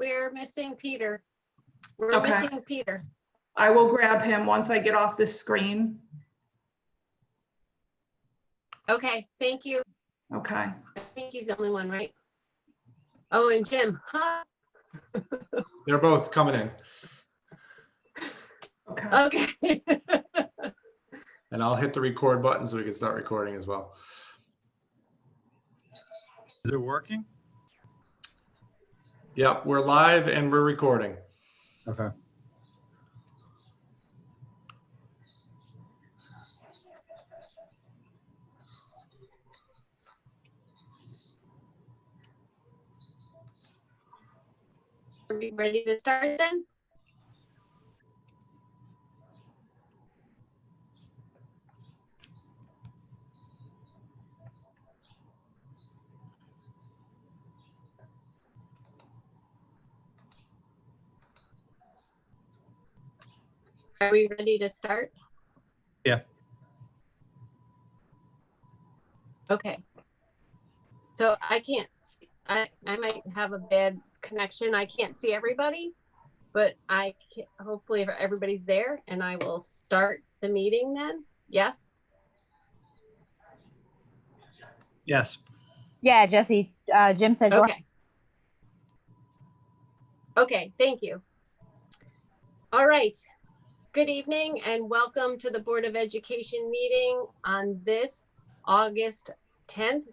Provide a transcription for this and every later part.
we're missing Peter. We're Okay. missing Peter. I will grab him once I get off this screen. Okay, thank you. Okay. I think he's the only one, right? Oh, and Jim. Huh? They're both coming in. Okay. Okay. And I'll hit the record button so we can start recording as well. Is it working? Yep, we're live and we're recording. Okay. Are we ready to start then? Are we ready to start? Yeah. Okay. So I can't see, I might have a bad connection. I can't see everybody, but I can, hopefully everybody's there, and I will start the meeting then. Yes? Yes. Yeah, Jesse, Jim said, go ahead. Okay. Okay, thank you. All right. Good evening and welcome to the Board of Education meeting on this August 10th,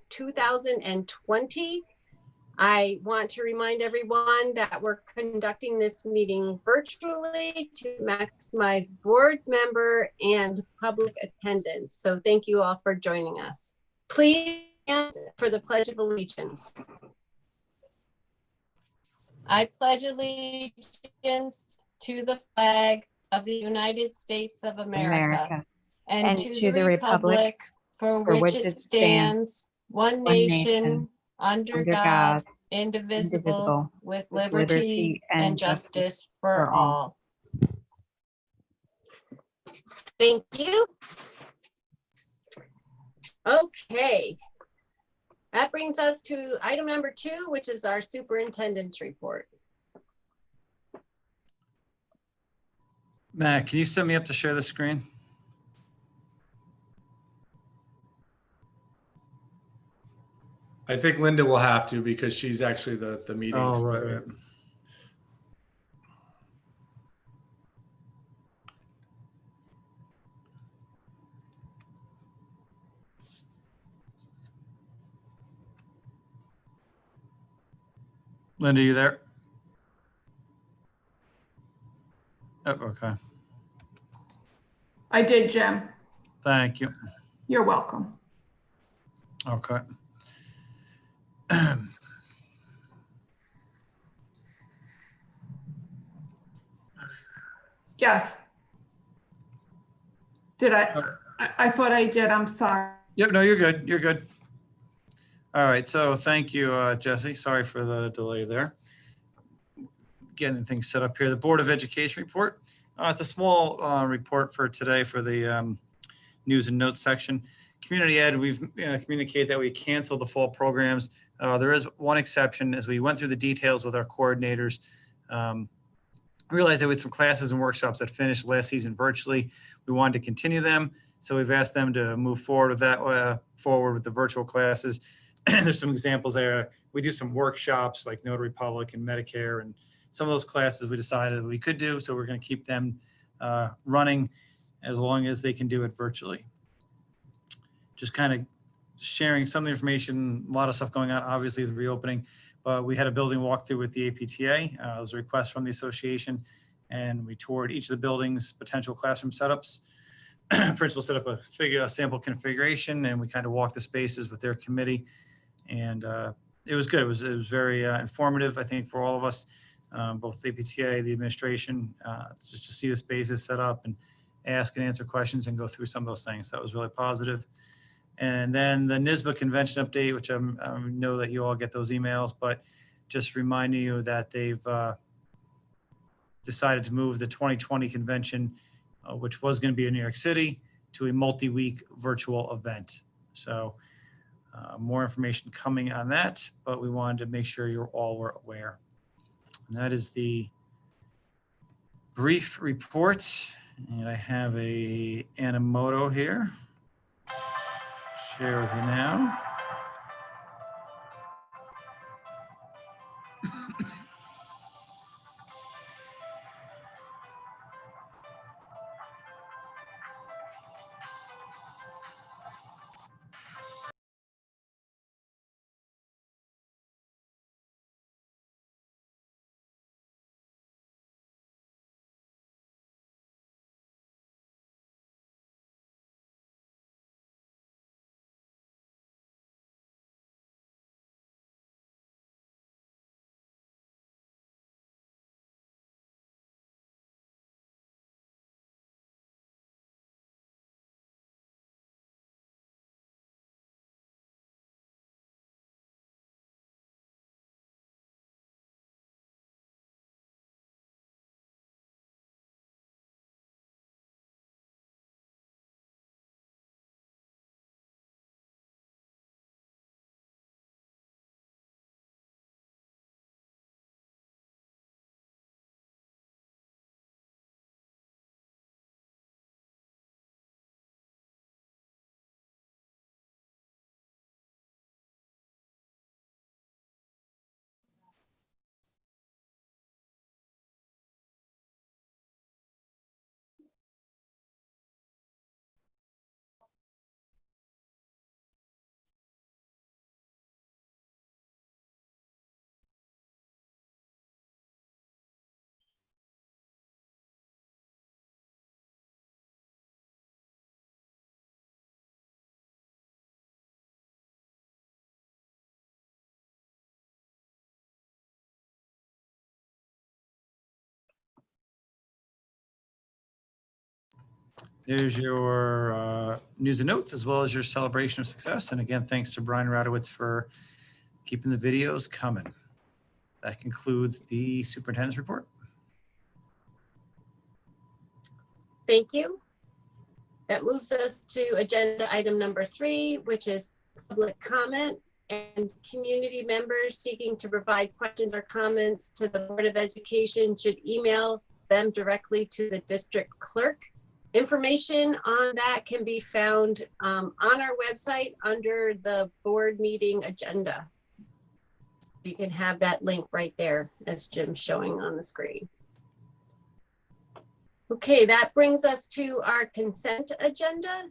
2020. I want to remind everyone that we're conducting this meeting virtually to maximize board member and public attendance. So thank you all for joining us. Please stand for the Pledge of Allegiance. I pledge allegiance to the flag of the United States of America, and to the republic for which it stands, one nation, under God, indivisible, with liberty and justice for all. Thank you. Okay. That brings us to item number 2, which is our superintendent's report. Matt, can you set me up to share the screen? I think Linda will have to because she's actually the meeting. Oh, right. Linda, you there? Oh, okay. I did, Jim. Thank you. You're welcome. Okay. Yes. Did I thought I did. I'm sorry. Yep, no, you're good. You're good. All right, so thank you, Jesse. Sorry for the delay there. Getting things set up here. The Board of Education report. It's a small report for today for the news and notes section. Community Ed, we've communicated that we canceled the fall programs. There is one exception. As we went through the details with our coordinators, realized that we had some classes and workshops that finished last season virtually. We wanted to continue them, so we've asked them to move forward with that, forward with the virtual classes. There's some examples there. We do some workshops like Notary Public and Medicare, and some of those classes we decided we could do, so we're going to keep them running as long as they can do it virtually. Just kind of sharing some of the information, a lot of stuff going on, obviously the reopening, but we had a building walkthrough with the APTA. It was a request from the association, and we toured each of the buildings, potential classroom setups. Principal set up a sample configuration, and we kind of walked the spaces with their committee, and it was good. It was very informative, I think, for all of us, both the APTA, the administration, just to see the spaces set up and ask and answer questions and go through some of those things. That was really positive. And then the NYSBA convention update, which I know that you all get those emails, but just reminding you that they've decided to move the 2020 convention, which was going to be in New York City, to a multi-week virtual event. So more information coming on that, but we wanted to make sure you all were aware. And that is the brief report. And I have a Animoto here. Share with you now. There's your news and notes, as well as your celebration of success. And again, thanks to Brian Radowitz for keeping the videos coming. That concludes the superintendent's report. Thank you. That moves us to agenda item number 3, which is public comment, and community members seeking to provide questions or comments to the Board of Education should email them directly to the district clerk. Information on that can be found on our website under the board meeting agenda. You can have that link right there, as Jim's showing on the screen. Okay, that brings us to our consent agenda.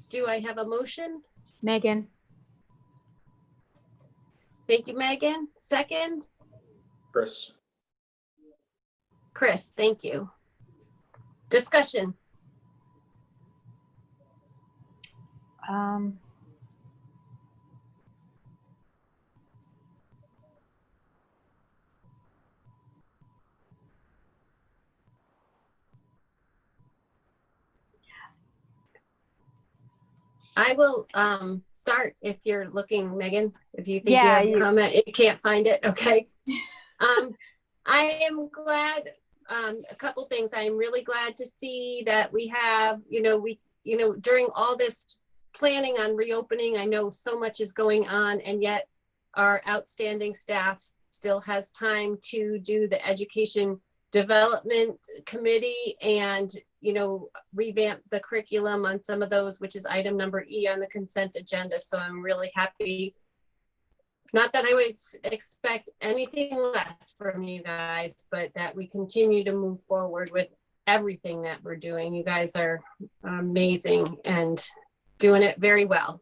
Do I have a motion? Megan. Thank you, Megan. Second? Chris. Chris, thank you. Discussion. I will start if you're looking, Megan, if you think you have a comment, you can't find it, okay. I am glad, a couple things. I am really glad to see that we have, during all this planning on reopening, I know so much is going on, and yet our outstanding staff still has time to do the education development committee and revamp the curriculum on some of those, which is item number E on the consent agenda. So I'm really happy. Not that I would expect anything less from you guys, but that we continue to move forward with everything that we're doing. You guys are amazing and doing it very well.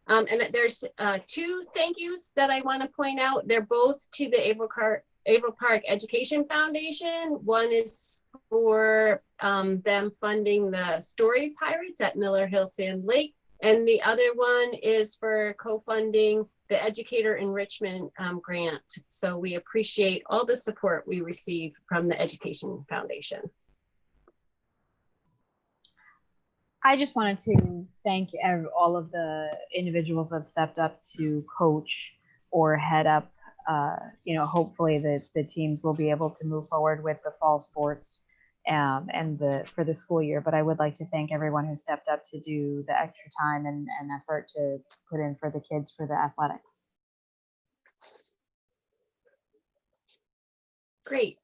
And there's 2 thank yous that I want to point out. They're both to the Averill Park Education Foundation. One is for them funding the Story Pirates at Miller Hill Sand Lake. And the other one is for co-funding the Educator Enrichment Grant. So we appreciate all the support we receive from the Education Foundation. I just wanted to thank all of the individuals that stepped up to coach or head up. Hopefully the teams will be able to move forward with the fall sports and for the school year. But I would like to thank everyone who stepped up to do the extra time and effort to put in for the kids for the athletics. Great.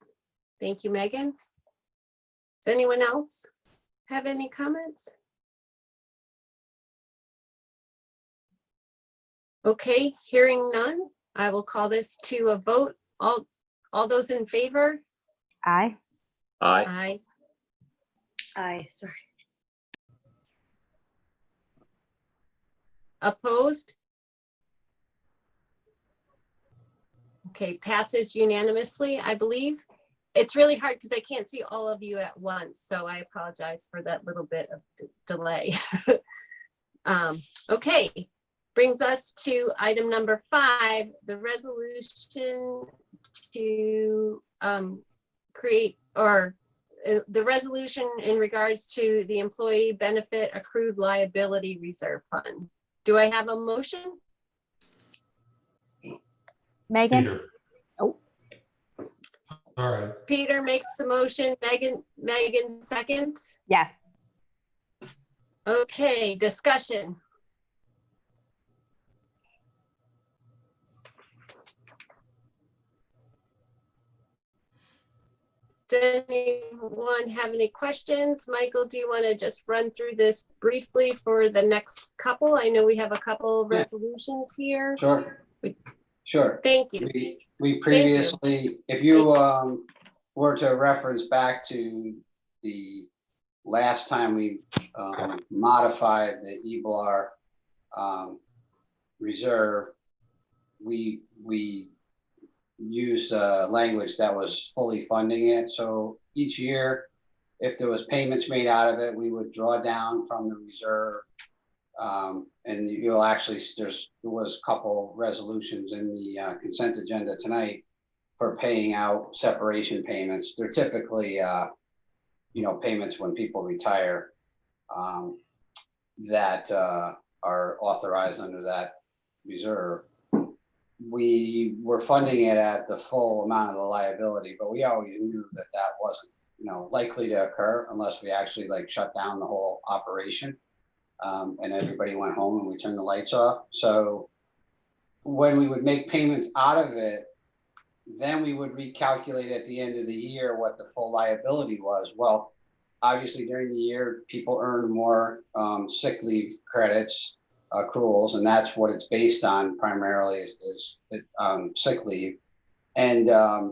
Thank you, Megan. Does anyone else have any comments? Okay, hearing none, I will call this to a vote. All those in favor? Aye. Aye. Aye. Aye, sorry. Opposed? Okay, passes unanimously, I believe. It's really hard because I can't see all of you at once, so I apologize for that little bit of delay. Okay, brings us to item number 5, the resolution to create, or the resolution in regards to the employee benefit accrued liability reserve fund. Do I have a motion? Megan? Peter. Oh. All right. Peter makes the motion, Megan seconds. Yes. Okay, discussion. Does anyone have any questions? Michael, do you want to just run through this briefly for the next couple? I know we have a couple Yeah. resolutions here. Sure. Sure. Thank you. We previously, if you were to reference back to the last time we modified the EBLAR reserve, we used language that was fully funding it. So each year, if there was payments made out of it, we would draw down from the reserve. And you'll actually, there was a couple resolutions in the consent agenda tonight for paying out separation payments. They're typically, payments when people retire that are authorized under that reserve. We were funding it at the full amount of the liability, but we always knew that that wasn't, likely to occur unless we actually shut down the whole operation. And everybody went home and we turned the lights off. So when we would make payments out of it, then we would recalculate at the end of the year what the full liability was. Well, obviously during the year, people earn more sick leave credits, accruals, and that's what it's based on primarily is sick leave. And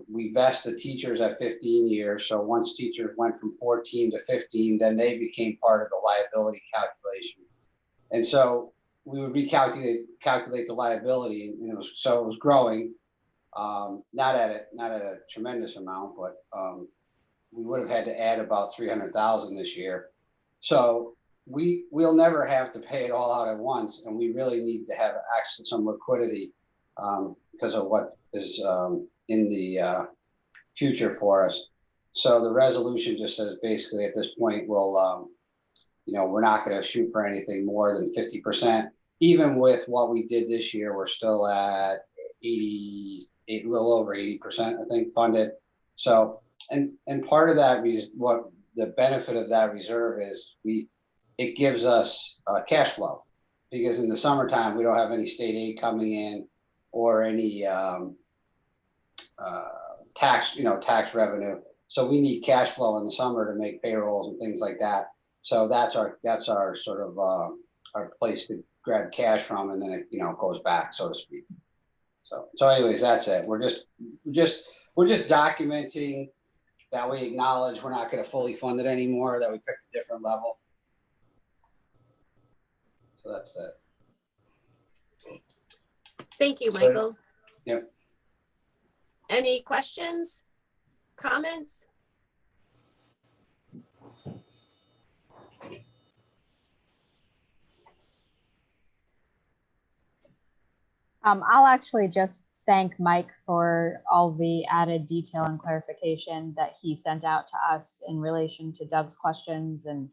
we vest the teachers at 15 years. So once teachers went from 14 to 15, then they became part of the liability calculation. And so we would calculate the liability, and it was growing, not at a tremendous amount, but we would have had to add about 300,000 this year. So we'll never have to pay it all out at once, and we really need to have access to some liquidity because of what is in the future for us. So the resolution just says basically at this point we'll we're not going to shoot for anything more than 50%. Even with what we did this year, we're still at 80, a little over 80%, I think, funded. So and part of that is what the benefit of that reserve is. It gives us cash flow, because in the summertime we don't have any state aid coming in or any tax revenue. So we need cash flow in the summer to make payrolls and things like that. So that's our sort of our place to grab cash from, and then it goes back, so to speak. So anyways, that's it. We're just documenting that we acknowledge we're not going to fully fund it anymore, that we picked a different level. So that's it. Thank you, Michael. Yep. Any questions, comments? I'll actually just thank Mike for all the added detail and clarification that he sent out to us in relation to Doug's questions. And,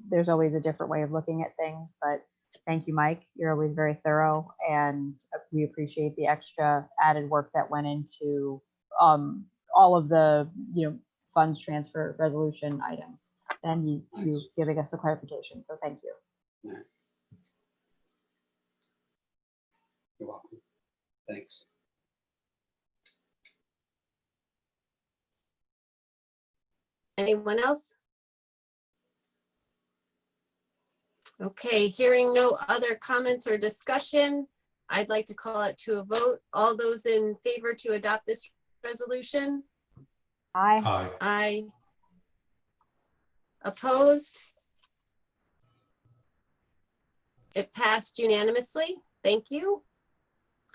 there's always a different way of looking at things, but thank you, Mike. You're always very thorough, and we appreciate the extra added work that went into all of the, funds transfer resolution items, and you giving us the clarification. So thank you. Yeah. You're welcome. Thanks. Anyone else? Okay, hearing no other comments or discussion, I'd like to call it to a vote. All those in favor to adopt this resolution? Aye. Aye. Aye. Opposed? It passed unanimously. Thank you.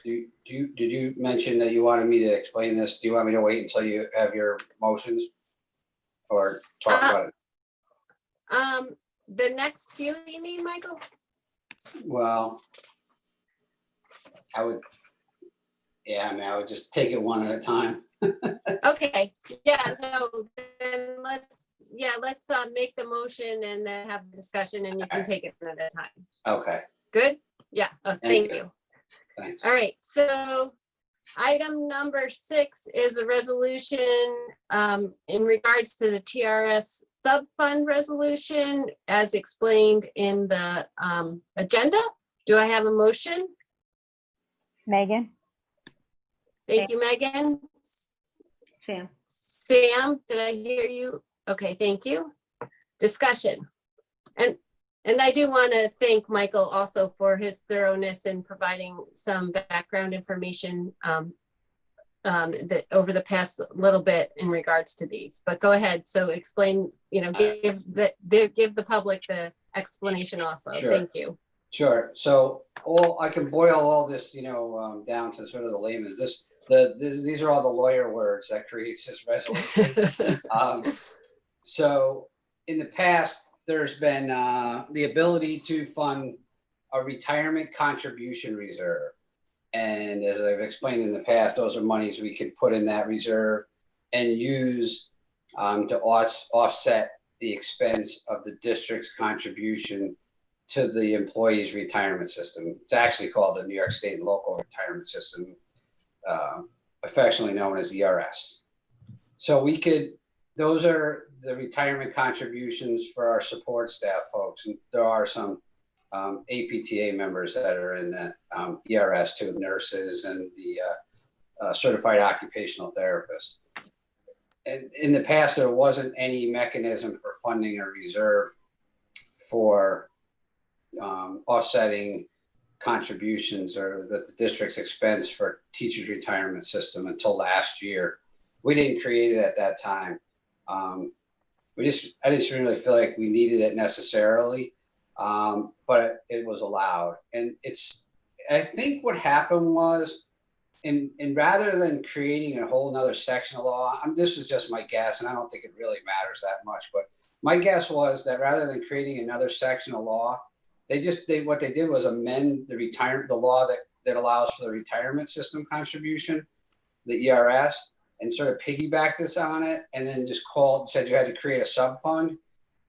Did you mention that you wanted me to explain this? Do you want me to wait until you have your motions? Or talk about it? The next few, you mean, Michael? Well, I would, yeah, I mean, I would just take it one at a time. Okay, yeah, no, then let's make the motion and then have the discussion and you can take it one at a time. Okay, Good? Yeah, thank you. thanks. All right, so item number 6 is a resolution in regards to the TRS sub-fund resolution as explained in the agenda. Do I have a motion? Megan? Thank you, Megan. Sam. Sam, did I hear you? Okay, thank you. Discussion. And I do want to thank Michael also for his thoroughness in providing some background information that over the past little bit in regards to these. But go ahead. So explain, give the public the explanation also. Sure. Thank you. Sure. So I can boil all this, down to sort of the layman's. These are all the lawyer words that creates this resolution. So in the past, there's been the ability to fund a retirement contribution reserve. And as I've explained in the past, those are monies we could put in that reserve and use to offset the expense of the district's contribution to the employees' retirement system. It's actually called the New York State and Local Retirement System, affectionately known as ERS. So those are the retirement contributions for our support staff folks. And there are some APTA members that are in that ERS too, nurses and the certified occupational therapists. And in the past, there wasn't any mechanism for funding a reserve for offsetting contributions or that the district's expense for teachers' retirement system until last year. We didn't create it at that time. I didn't really feel like we needed it necessarily, but it was allowed. And I think what happened was, and rather than creating a whole nother section of law, this is just my guess, and I don't think it really matters that much, but my guess was that rather than creating another section of law, what they did was amend the law that allows for the retirement system contribution, the ERS, and sort of piggyback this on it, and then just said you had to create a sub-fund.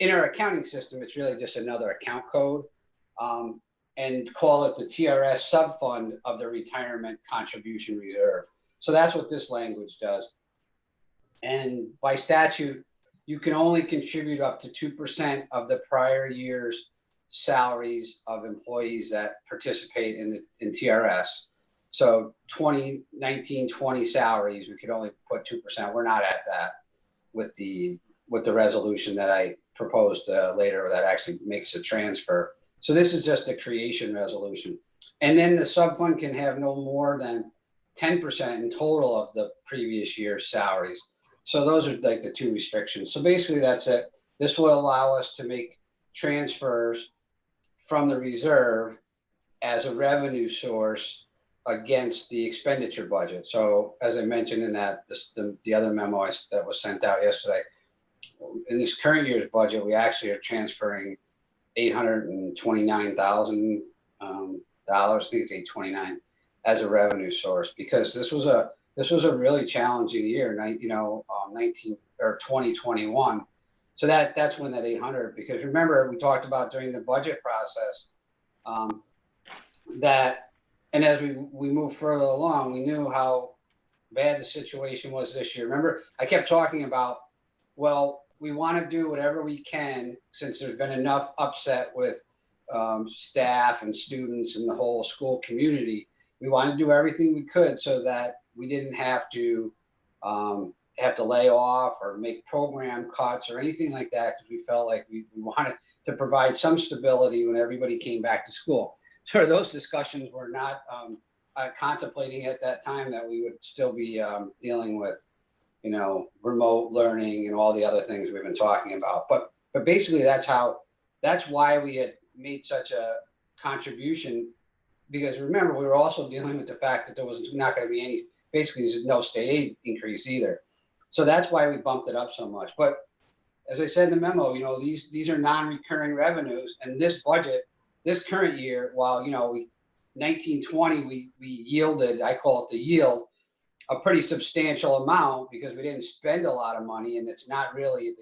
In our accounting system, it's really just another account code, and call it the TRS sub-fund of the retirement contribution reserve. So that's what this language does. And by statute, you can only contribute up to 2% of the prior year's salaries of employees that participate in TRS. So 2019-20 salaries, we could only put 2%. We're not at that with the resolution that I proposed later that actually makes a transfer. So this is just a creation resolution. And then the sub-fund can have no more than 10% in total of the previous year's salaries. So those are like the two restrictions. So basically that's it. This will allow us to make transfers from the reserve as a revenue source against the expenditure budget. So as I mentioned in the other memo that was sent out yesterday, in this current year's budget, we actually are transferring $829,000. I think it's 829 as a revenue source, because this was a really challenging year, 2021. So that's when that 800, because remember we talked about during the budget process and as we move further along, we knew how bad the situation was this year. Remember, I kept talking about, well, we want to do whatever we can since there's been enough upset with staff and students and the whole school community. We want to do everything we could so that we didn't have to have to lay off or make program cuts or anything like that, because we felt like we wanted to provide some stability when everybody came back to school. So those discussions were not contemplating at that time that we would still be dealing with, you know, remote learning and all the other things we've been talking about. But basically that's why we had made such a contribution, because remember, we were also dealing with the fact that there was not going to be any, basically there's no state aid increase either. So that's why we bumped it up so much. But as I said in the memo, you know, these are non-recurring revenues, and this budget, this current year, while, you know, 1920, we yielded, I call it the yield, a pretty substantial amount because we didn't spend a lot of money, and it's not really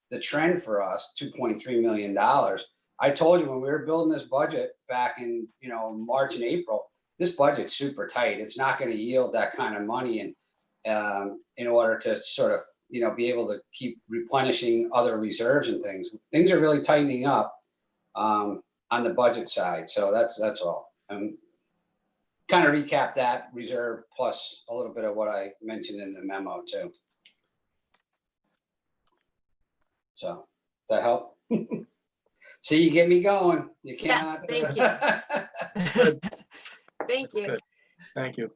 the trend for us, $2.3 million. I told you when we were building this budget back in, you know, March and April, this budget's super tight. It's not going to yield that kind of money, and in order to sort of, you know, be able to keep replenishing other reserves and things. Things are really tightening up on the budget side. So that's all. Kind of recap that reserve plus a little bit of what I mentioned in the memo too. So does that help? See, you get me going. You cannot. Yes, thank you. Thank you. Good. Thank you.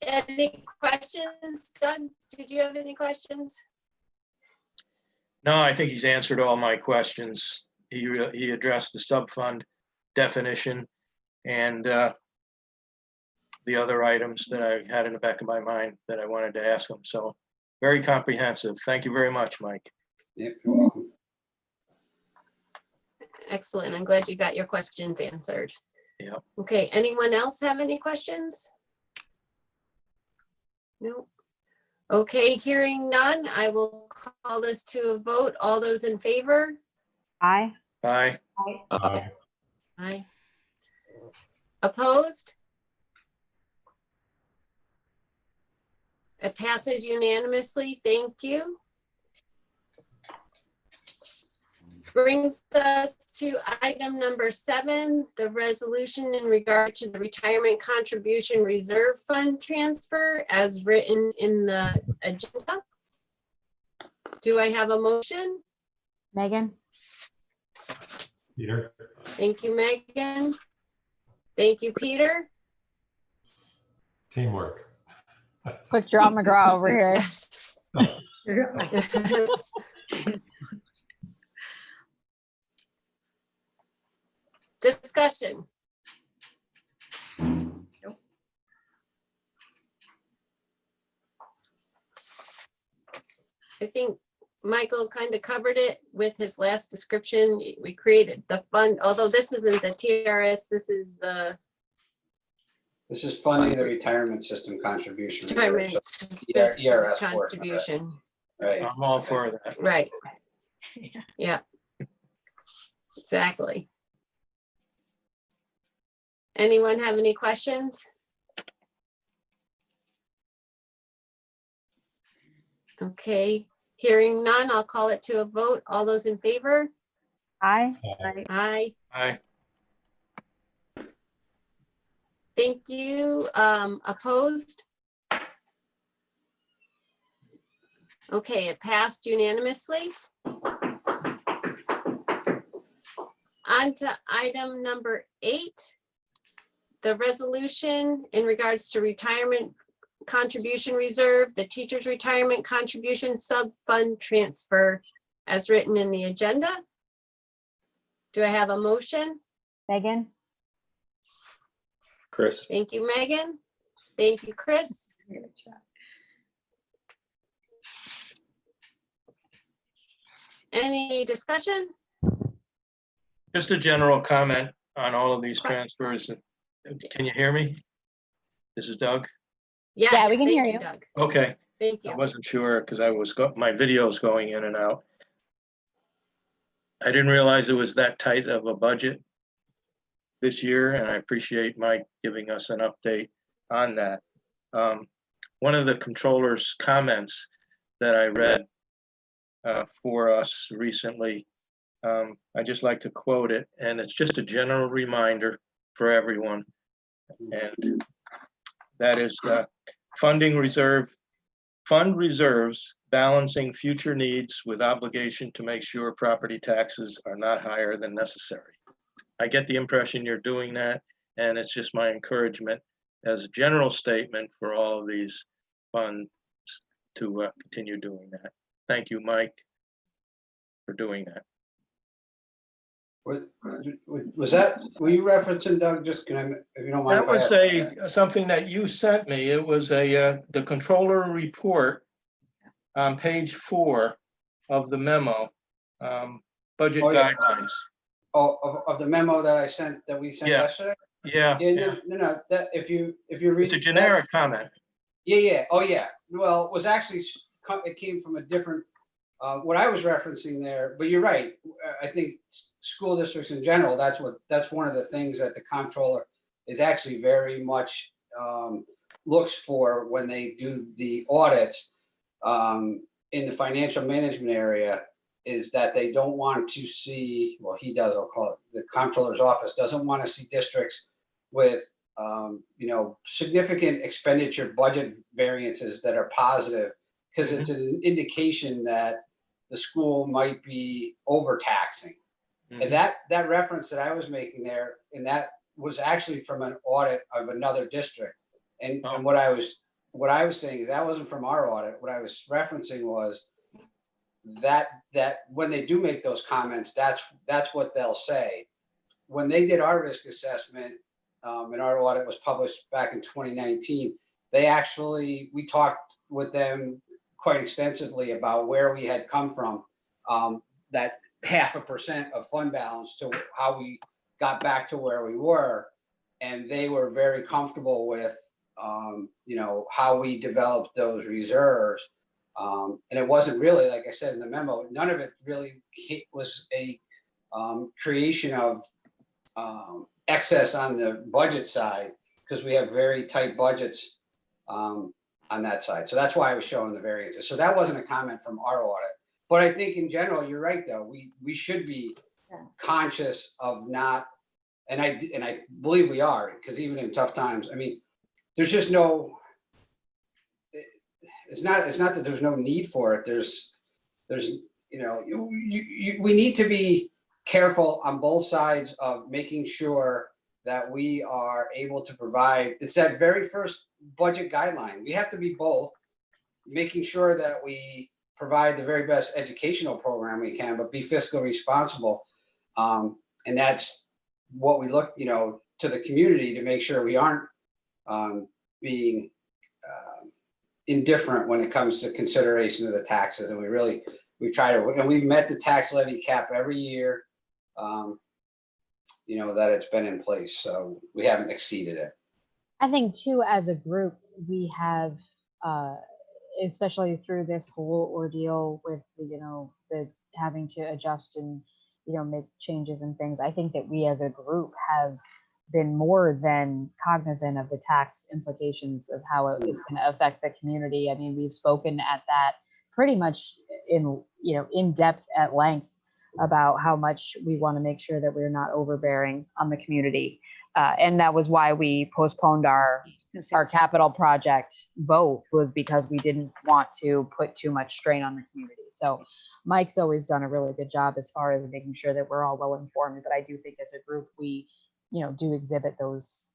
Any questions, Doug? Did you have any questions? No, I think he's answered all my questions. He addressed the sub-fund definition and the other items that I had in the back of my mind that I wanted to ask him. So very comprehensive. Thank you very much, Mike. Yep, you're welcome. Excellent. I'm glad you got your questions answered. Yeah. Okay, anyone else have any questions? No. Okay, hearing none, I will call this to a vote. All those in favor? Aye. Bye. Aye. Opposed? It passes unanimously. Thank you. Brings us to item number 7, the resolution in regard to the retirement contribution reserve fund transfer as written in the agenda. Do I have a motion? Megan? Peter? Thank you, Megan. Thank you, Peter. Teamwork. Quick draw McGraw over here. Yes. Discussion. I think Michael kind of covered it with his last description. We created the fund, although this isn't the TRS, this is the This is funding the retirement system contribution. retirement So, system ERS portion of it. contribution. Right. I'm all for that. Right. Yeah. Exactly. Anyone have any questions? Okay, hearing none, I'll call it to a vote. All those in favor? Aye. Aye. Bye. Thank you. Opposed? Okay, it passed unanimously. On to item number 8, the resolution in regards to retirement contribution reserve, the teacher's retirement contribution sub-fund transfer as written in the agenda. Do I have a motion? Megan? Chris. Thank you, Megan. Thank you, Chris. Any discussion? Just a general comment on all of these transfers. Can you hear me? This is Doug. Yes, Yeah, we can thank hear you. Okay. Thank I you. wasn't sure because my video's going in and out. I didn't realize it was that tight of a budget this year, and I appreciate Mike giving us an update on that. One of the controller's comments that I read for us recently, I just like to quote it, and it's just a general reminder for everyone. And that is funding reserve fund reserves balancing future needs with obligation to make sure property taxes are not higher than necessary. I get the impression you're doing that, and it's just my encouragement as a general statement for all of these funds to continue doing that. Thank you, Mike, for doing that. Was that, were you referencing, Doug, just can I, if you don't mind? That was something that you sent me. It was the controller report on page 4 of the memo, budget guidelines. Oh, of the memo that we sent Yeah. yesterday? Yeah, Yeah, no, that, if you read. it's a generic comment. Yeah, oh, yeah. Well, it was actually, it came from a different, what I was referencing there, but you're right. I think school districts in general, that's one of the things that the comptroller is actually very much looks for when they do the audits in the financial management area, is that they don't want to see, well, he does, I'll call it, the comptroller's office doesn't want to see districts with significant expenditure budget variances that are positive, because it's an indication that the school might be overtaxing. And that reference that I was making there, and that was actually from an audit of another district. And what I was saying is that wasn't from our audit. What I was referencing was that when they do make those comments, that's what they'll say. When they did our risk assessment, and our audit was published back in 2019, we talked with them quite extensively about where we had come from, that 0.5% of fund balance to how we got back to where we were. And they were very comfortable with, how we developed those reserves. And it wasn't really, like I said in the memo, none of it really was a creation of excess on the budget side, because we have very tight budgets on that side. So that's why I was showing the variances. So that wasn't a comment from our audit. But I think in general, you're right, though. We should be conscious of not, and I believe we are, because even in tough times, I mean, there's just no, it's not that there's no need for it. There's we need to be careful on both sides of making sure that we are able to provide. It's that very first budget guideline. We have to be both making sure that we provide the very best educational program we can, but be fiscally responsible. And that's what we look, to the community to make sure we aren't being indifferent when it comes to consideration of the taxes. And we try to, and we've met the tax levy cap every year, that it's been in place. So we haven't exceeded it. I think too, as a group, we have, especially through this whole ordeal with the having to adjust and make changes and things. I think that we as a group have been more than cognizant of the tax implications of how it's going to affect the community. I mean, we've spoken at that pretty much in depth at length about how much we want to make sure that we're not overbearing on the community. And that was why we postponed our capital project vote, was because we didn't want to put too much strain on the community. So Mike's always done a really good job as far as making sure that we're all well informed. But I do think as a group, we, do exhibit those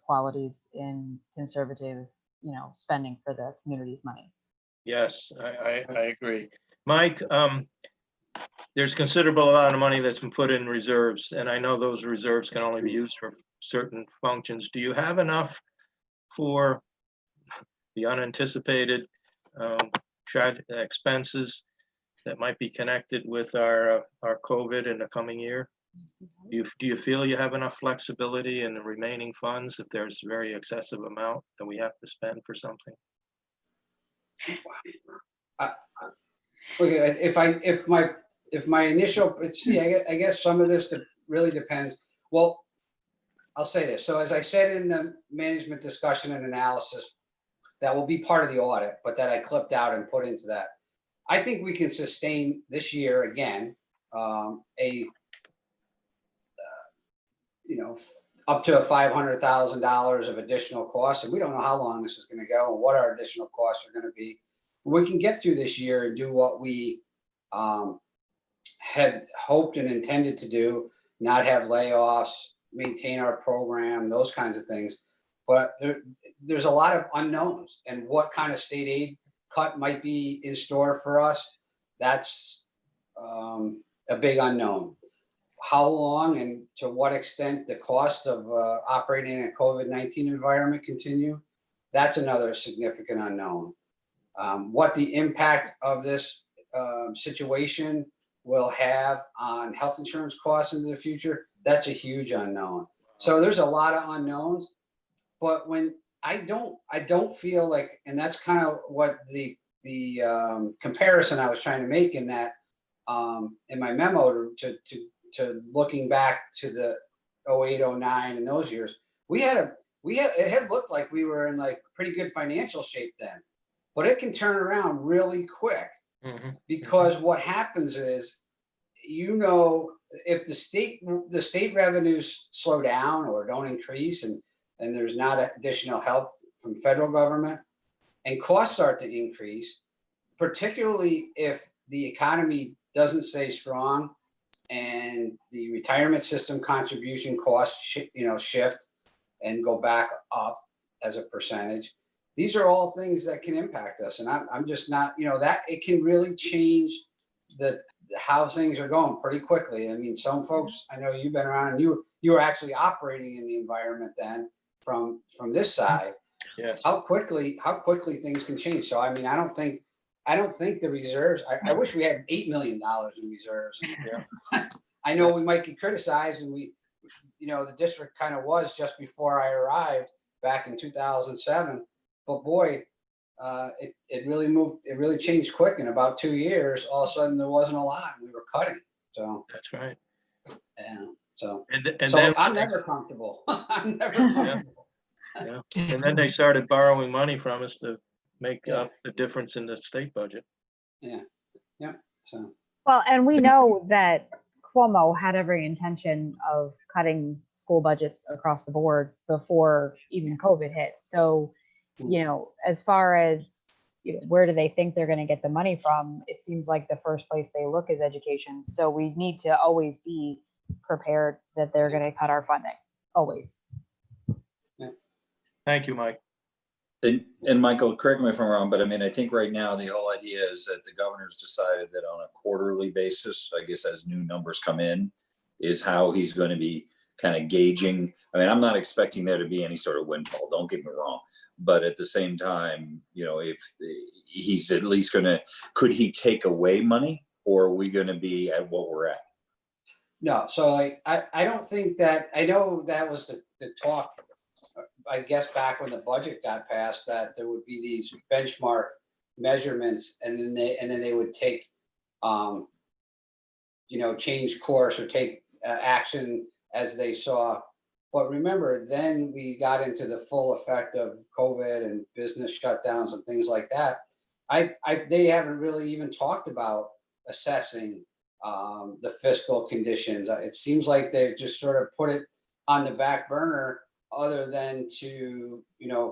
qualities in conservative, spending for the community's money. Yes, I agree. Mike, there's considerable amount of money that's been put in reserves, and I know those reserves can only be used for certain functions. Do you have enough for the unanticipated expenses that might be connected with our COVID in the coming year? Do you feel you have enough flexibility in the remaining funds if there's a very excessive amount that we have to spend for something? Okay, if my initial, I guess some of this really depends. Well, I'll say this. So as I said in the management discussion and analysis, that will be part of the audit, but that I clipped out and put into that. I think we can sustain this year again, up to $500,000 of additional costs. And we don't know how long this is going to go and what our additional costs are going to be. we can get through this year and do what we had hoped and intended to do, not have layoffs, maintain our program, those kinds of things. But there's a lot of unknowns, and what kind of state aid cut might be in store for us, that's a big unknown. How long and to what extent the cost of operating in a COVID-19 environment continue, that's another significant unknown. What the impact of this situation will have on health insurance costs into the future, that's a huge unknown. So there's a lot of unknowns, but when I don't feel like, and that's kind of what the comparison I was trying to make in that in my memo to looking back to the 08, 09 and those years, it had looked like we were in like pretty good financial shape then, but it can turn around really quick. Because what happens is, if the state revenues slow down or don't increase and there's not additional help from federal government and costs start to increase, particularly if the economy doesn't stay strong and the retirement system contribution costs shift and go back up as a percentage. These are all things that can impact us. And I'm just not, that it can really change how things are going pretty quickly. I mean, some folks, I know you've been around and you were actually operating in the environment then from this side. Yes. How quickly things can change. So, I mean, I don't think the reserves, I wish we had $8 million in reserves. Yeah. I know we might get criticized, and the district kind of was just before I arrived back in 2007. But boy, it really changed quick. In about 2 years, all of a sudden there wasn't a lot, and we were cutting. So That's right. yeah. So then I'm never comfortable. I'm never comfortable. Yeah. And then they started borrowing money from us to make up the difference in the state budget. Yeah. Yeah. So. Well, and we know that Cuomo had every intention of cutting school budgets across the board before even COVID hit. So, as far as where do they think they're going to get the money from, it seems like the first place they look is education. So we need to always be prepared that they're going to cut our funding, always. Thank you, Mike. And Michael, correct me if I'm wrong, but I mean, I think right now the whole idea is that the governor's decided that on a quarterly basis, I guess as new numbers come in, is how he's going to be kind of gauging. I mean, I'm not expecting there to be any sort of windfall, don't get me wrong. But at the same time, if he's at least could he take away money, or are we going to be at what we're at? No, so I don't think that, I know that was the talk, I guess back when the budget got passed, that there would be these benchmark measurements, and then they would take, change course or take action as they saw. But remember, then we got into the full effect of COVID and business shutdowns and things like that. They haven't really even talked about assessing the fiscal conditions. It seems like they've just sort of put it on the back burner, other than to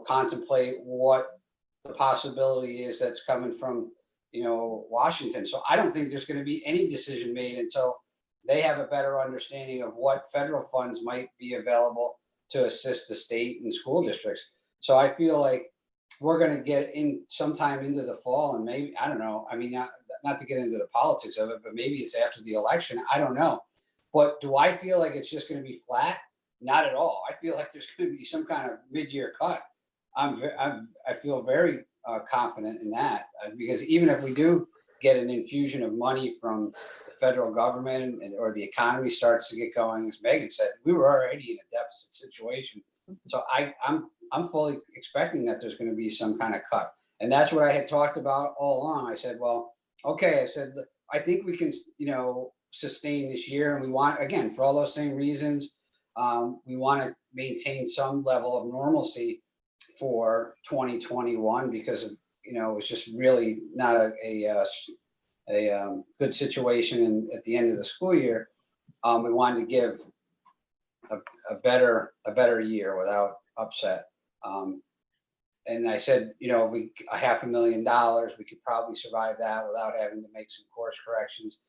contemplate what the possibility is that's coming from Washington. So I don't think there's going to be any decision made until they have a better understanding of what federal funds might be available to assist the state and school districts. So I feel like we're going to get in sometime into the fall, and maybe, I don't know, I mean, not to get into the politics of it, but maybe it's after the election. I don't know. But do I feel like it's just going to be flat? Not at all. I feel like there's going to be some kind of mid-year cut. I feel very confident in that, because even if we do get an infusion of money from the federal government or the economy starts to get going, as Megan said, we were already in a deficit situation. So I'm fully expecting that there's going to be some kind of cut. And that's what I had talked about all along. I said, well, okay, I said, I think we can, sustain this year. And we want, again, for all those same reasons, we want to maintain some level of normalcy for 2021, because of, it was just really not a good situation at the end of the school year. We wanted to give a better year without upset. and I said, you know, if we $500,000, we could probably survive that without having to make some course corrections.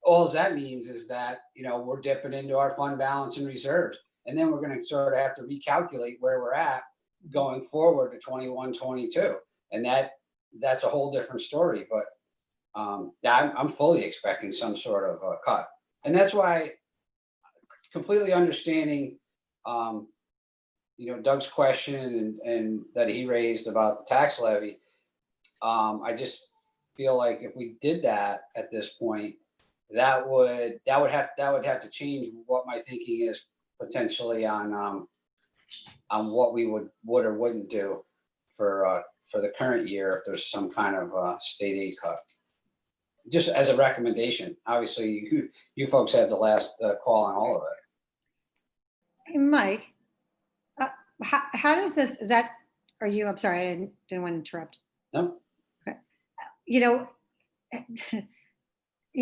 All that means is that, you know, we're dipping into our fund balance and reserves. And then we're going to sort of have to recalculate where we're at going forward to 21, 22. And that's a whole different story. But I'm fully expecting some sort of a cut. And that's why, completely understanding, you know, Doug's question and that he raised about the tax levy. I just feel like if we did that at this point, that would have to change what my thinking is potentially on what we would or wouldn't do for the current year if there's some kind of state aid cut. Just as a recommendation. Obviously, you folks have the last call on all of it. Hey, Mike, how does this, I'm sorry, I didn't want to interrupt. No? Okay. You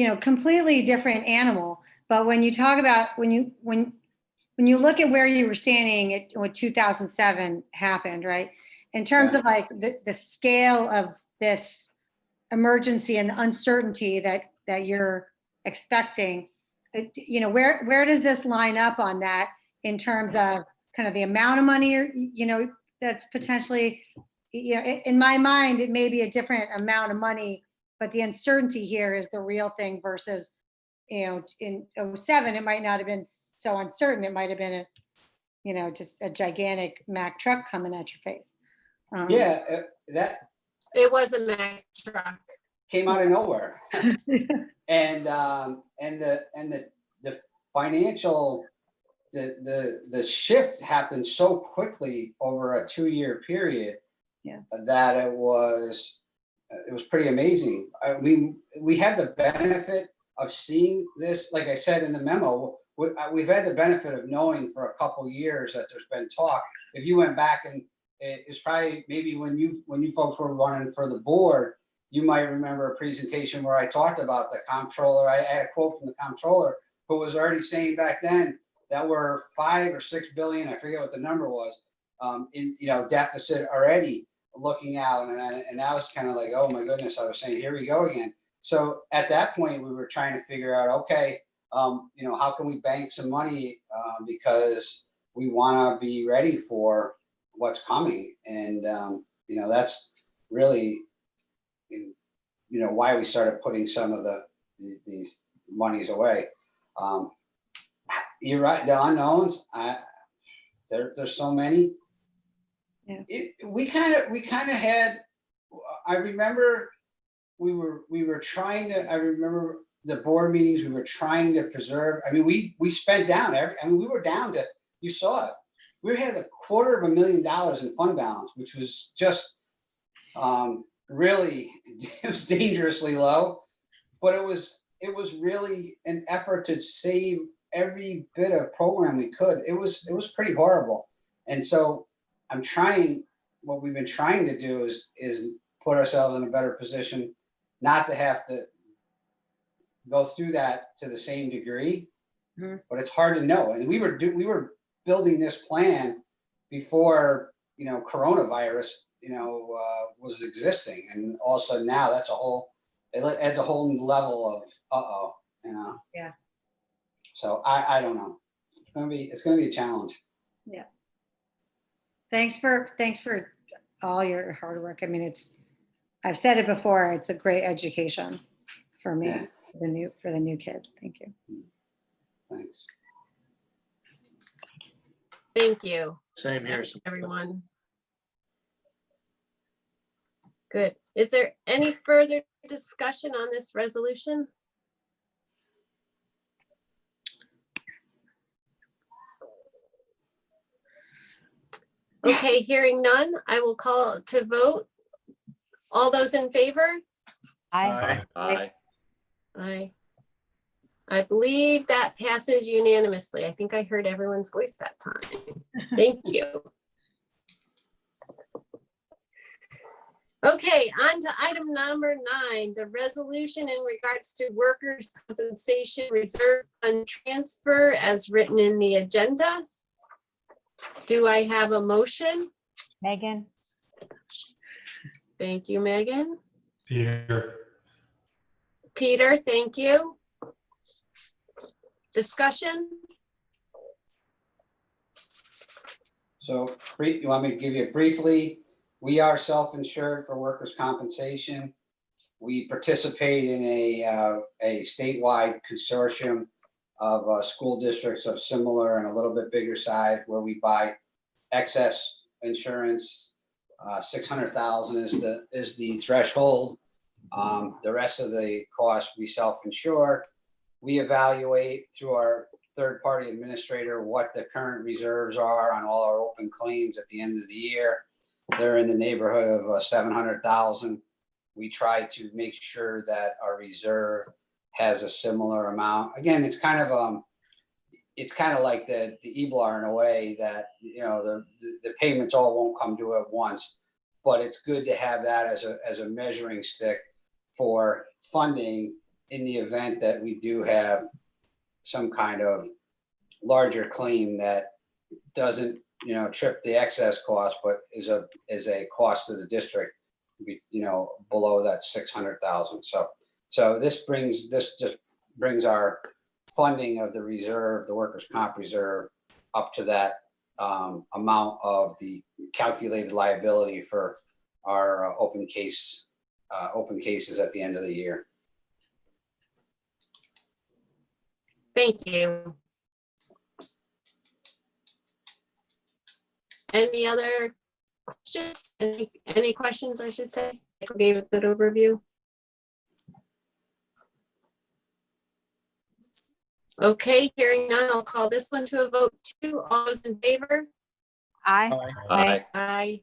know, completely different animal, but when you talk about, when you look at where you were standing when 2007 happened, right? In terms of like the scale of this emergency and the uncertainty that you're expecting, you know, where does this line up on that in terms of kind of the amount of money, you know, that's potentially, you know, in my mind, it may be a different amount of money, but the uncertainty here is the real thing versus, you know, in 2007, it might not have been so uncertain. It might have been you know, just a gigantic Mack truck coming at your face. That It was a Mack truck. came out of nowhere. and the financial, the shift happened so quickly over a 2-year period that it was pretty amazing. I mean, we had the benefit of seeing this, like I said in the memo, we've had the benefit of knowing for a couple years that there's been talk. If you went back and it's probably maybe when you folks were running for the board, you might remember a presentation where I talked about the comptroller. I had a quote from the comptroller who was already saying back then that we're 5 or 6 billion, I forget what the number was, in, you know, deficit already looking out. And that was kind of like, oh my goodness, I was saying, here we go again. So at that point, we were trying to figure out, okay, you know, how can we bank some money because we want to be ready for what's coming. And, you know, that's really, you know, why we started putting some of these monies away. You're right. The unknowns, there's so many. Yeah. We kind of had, I remember we were trying to, I remember the board meetings, we were trying to preserve. I mean, we spent down we were down to, you saw it. We had $250,000 in fund balance, which was just really, it was dangerously low, but it was really an effort to save every bit of program we could. It was pretty horrible. And so what we've been trying to do is put ourselves in a better position, not to have to go through that to the same degree, but it's hard to know. And we were building this plan before, you know, coronavirus, you know, was existing. And all of a sudden now it adds a whole new level of, you know? Yeah. So I don't know. It's gonna be a challenge. Yeah. Thanks for all your hard work. I mean, I've said it before, it's a great education for me, Yeah. for the new kid. Thank you. Thanks. Thank you, Same here. everyone. Good. Is there any further discussion on this resolution? Okay, hearing none, I will call to vote. All those in favor? Aye. Aye. Aye. I believe that passes unanimously. I think I heard everyone's voice that time. Thank you. Okay, on to item number 9, the resolution in regards to workers' compensation reserve fund transfer as written in the agenda. Do I have a motion? Megan? Thank you, Megan. Here. Peter, thank you. Discussion? So you want me to give you briefly? We are self-insured for workers' compensation. We participate in a statewide consortium of school districts of similar and a little bit bigger size where we buy excess insurance. 600,000 is the threshold. The rest of the cost we self-insure. We evaluate through our third-party administrator what the current reserves are on all our open claims at the end of the year. They're in the neighborhood of 700,000. We try to make sure that our reserve has a similar amount. Again, it's kind of like the EBLR in a way that, you know, the payments all won't come due at once, but it's good to have that as a measuring stick for funding in the event that we do have some kind of larger claim that doesn't, you know, trip the excess cost, but is a cost to the district, you know, below that 600,000. So this just brings our funding of the reserve, the workers' comp reserve, up to that amount of the calculated liability for our open cases at the end of the year. Thank you. Any other questions? Any questions, I should say? I gave a good overview. Okay, hearing none, I'll call this one to a vote too. All those in favor? Aye. Aye. Aye.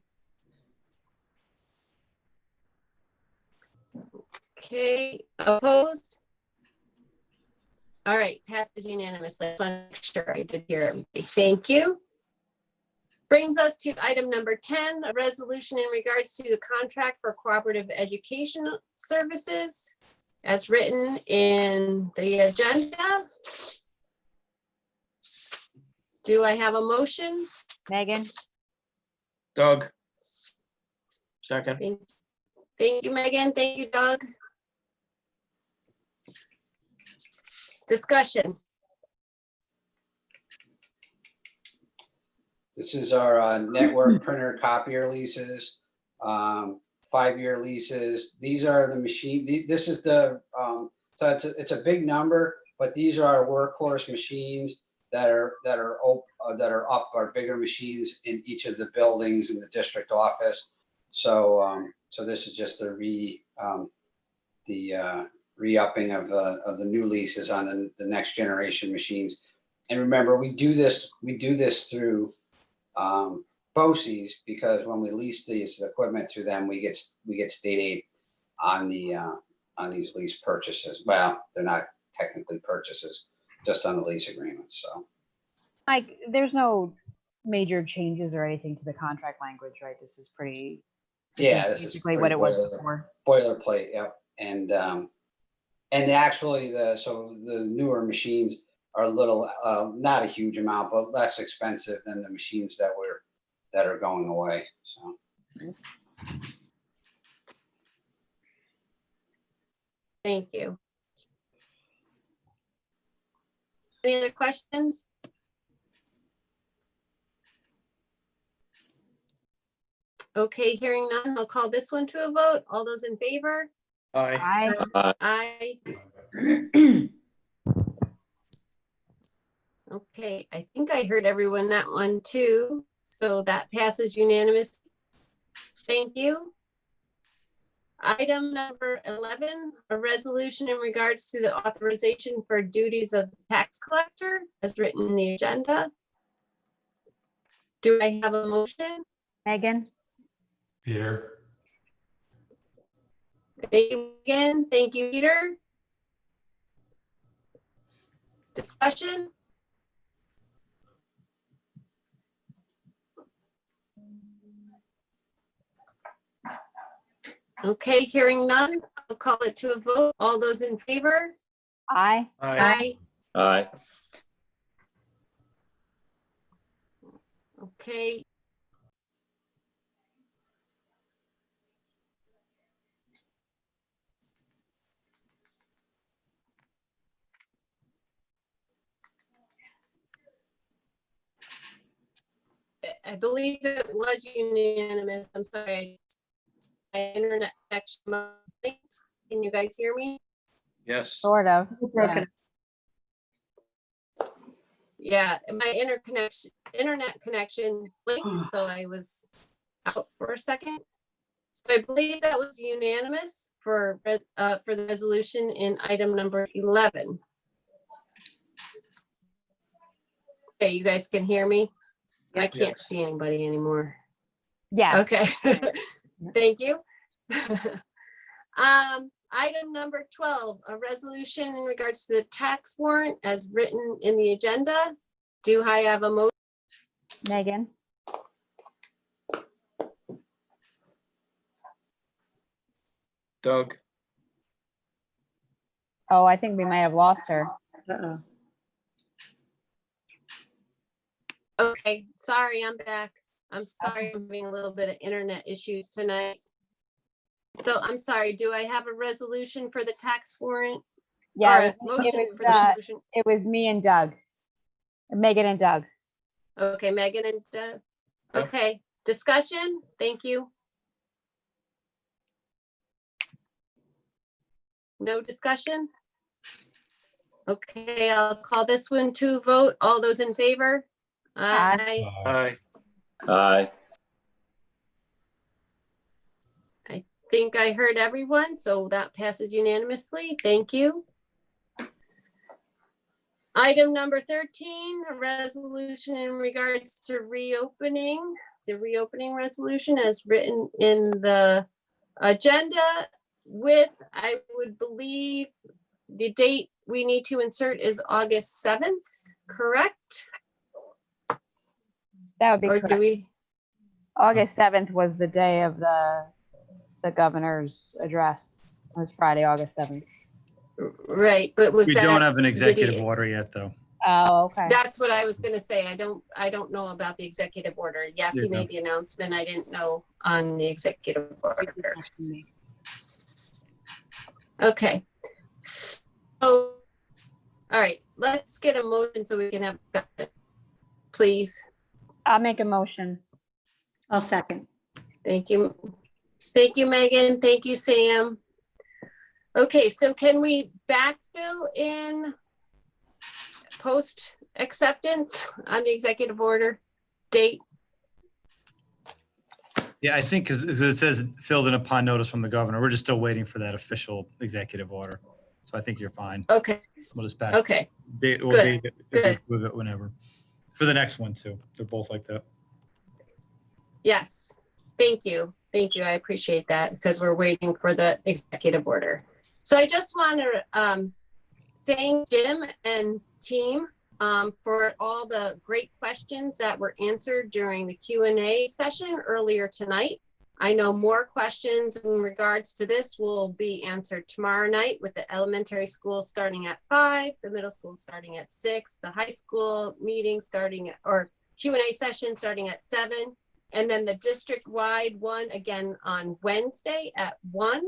Okay, opposed? All right, passes unanimously. I just want to make sure I did hear everybody. Thank you. Brings us to item number 10, a resolution in regards to the contract for cooperative education services as written in the agenda. Do I have a motion? Megan? Doug. Second. Thank you, Megan. Thank you, Doug. Discussion. This is our network printer copier leases, 5-year leases. These are the machine. This is the so it's a big number, but these are our workhorse machines that are up, our bigger machines in each of the buildings in the district office. So so this is just the re-upping of the new leases on the next generation machines. And remember, we do this through BOCES, because when we lease this equipment through them, we get state aid on these lease purchases. Well, they're not technically purchases, just on the lease agreements. So, Mike, there's no major changes or anything to the contract language, right? This is pretty. Yeah, this is basically what it was before. Boilerplate, yep. And actually the newer machines are a little, not a huge amount, but less expensive than the machines that are going away. So. Thank you. Any other questions? Okay, hearing none, I'll call this one to a vote. All those in favor? Aye. Aye. Aye. Okay, I think I heard everyone that one too. So that passes unanimously. Thank you. Item number 11, a resolution in regards to the authorization for duties of tax collector as written in the agenda. Do I have a motion? Megan? Here. Thank you again. Thank you, Peter. Discussion? Okay, hearing none, I'll call it to a vote. All those in favor? Aye. Aye. Aye. Okay. I believe it was unanimous. I'm sorry. My internet connection. Can you guys hear me? Yes. Sort of. Broken. Yeah, my internet connection blinked, so I was out for a second. So I believe that was unanimous for the resolution in item number 11. Okay, you guys can hear me? I can't Yes. see anybody anymore. Yeah. Okay, thank you. Item number 12, a resolution in regards to the tax warrant as written in the agenda. Do I have a motion? Megan. Doug, Oh, I think we might have lost her. Uh-oh. Okay, sorry, I'm back. I'm sorry, I'm having a little bit of internet issues tonight. So I'm sorry, do I have a resolution for the tax warrant? Yeah, Or it a was, motion for the resolution? it was me and Doug. Megan and Doug. Okay, Megan and Yep. okay, discussion, thank you. No discussion? Okay, I'll call this one to vote. All those in favor? Aye. aye. Aye. I think I heard everyone, so that passes unanimously. Thank you. Item number 13, a resolution in regards to reopening, the reopening resolution as written in the agenda with, I would believe, the date we need to insert is August 7th, correct? That would be Or correct. do we? August 7th was the day of the governor's address. It was Friday, August 7th. Right, but was We that? don't have an executive he- order yet, though. Oh, okay. That's what I was gonna say. I don't know about the executive order. Yes, There he you go. made the announcement. I didn't know on the executive order. Okay. So, all right, let's get a motion so we can have, please. I'll make a motion. I'll second. Thank you. Thank you, Megan. Thank you, Sam. Okay, so can we backfill in post acceptance on the executive order date? Yeah, I think because it says filled in upon notice from the governor. We're just still waiting for that official executive order. So I think you're fine. Okay, We'll just back. okay, We'll good, date it if we good. move it whenever. For the next one too. They're both like that. Yes. Thank you. Thank you. I appreciate that because we're waiting for the executive order. So I just want to thank Jim and team for all the great questions that were answered during the Q&A session earlier tonight. I know more questions in regards to this will be answered tomorrow night with the elementary school starting at 5, the middle school starting at 6, the high school meeting starting at, or Q&A session starting at 7, and then the district-wide one again on Wednesday at 1.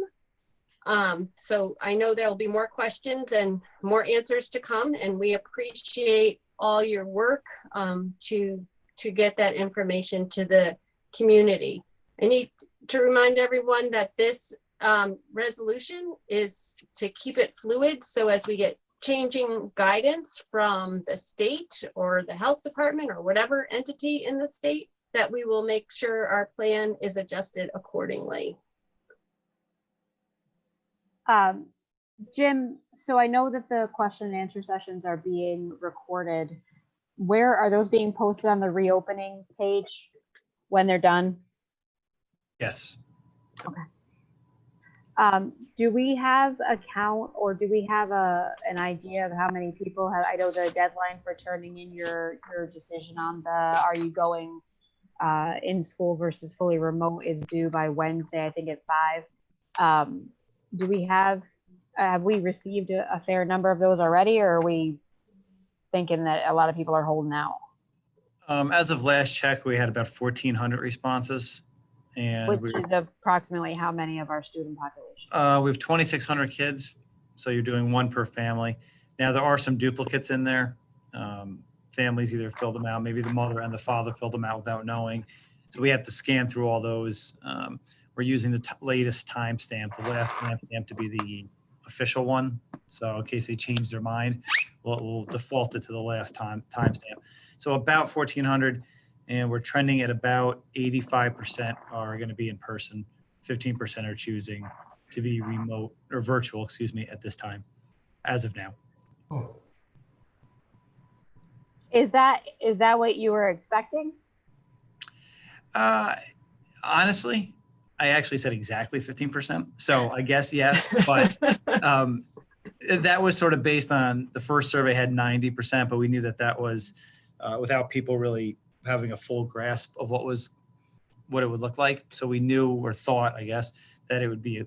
So I know there will be more questions and more answers to come, and we appreciate all your work to get that information to the community. I need to remind everyone that this resolution is to keep it fluid. So as we get changing guidance from the state or the health department or whatever entity in the state, that we will make sure our plan is adjusted accordingly. Jim, so I know that the question and answer sessions are being recorded. Where are those being posted on the reopening page when they're done? Yes. Do we have a count or do we have an idea of how many people have, I know the deadline for turning in your decision on the, are you going in school versus fully remote is due by Wednesday, I think at 5. Do we have we received a fair number of those already, or are we thinking that a lot of people are holding out? As of last check, we had about 1,400 responses. And Which is approximately how many of our student population? we have 2,600 kids. So you're doing one per family. Now there are some duplicates in there. families either filled them out, maybe the mother and the father filled them out without knowing. So we have to scan through all those. We're using the latest timestamp, the last timestamp to be the official one. So in case they change their mind, we'll default it to the last timestamp. So about 1,400, and we're trending at about 85% are going to be in person. 15% are choosing to be remote or virtual, excuse me, at this time, as of now. Is that what you were expecting? Honestly, I actually said exactly 15%. So I guess yes, but that was sort of based on the first survey had 90%, but we knew that was without people really having a full grasp of what it would look like. So we knew or thought, I guess, that it would be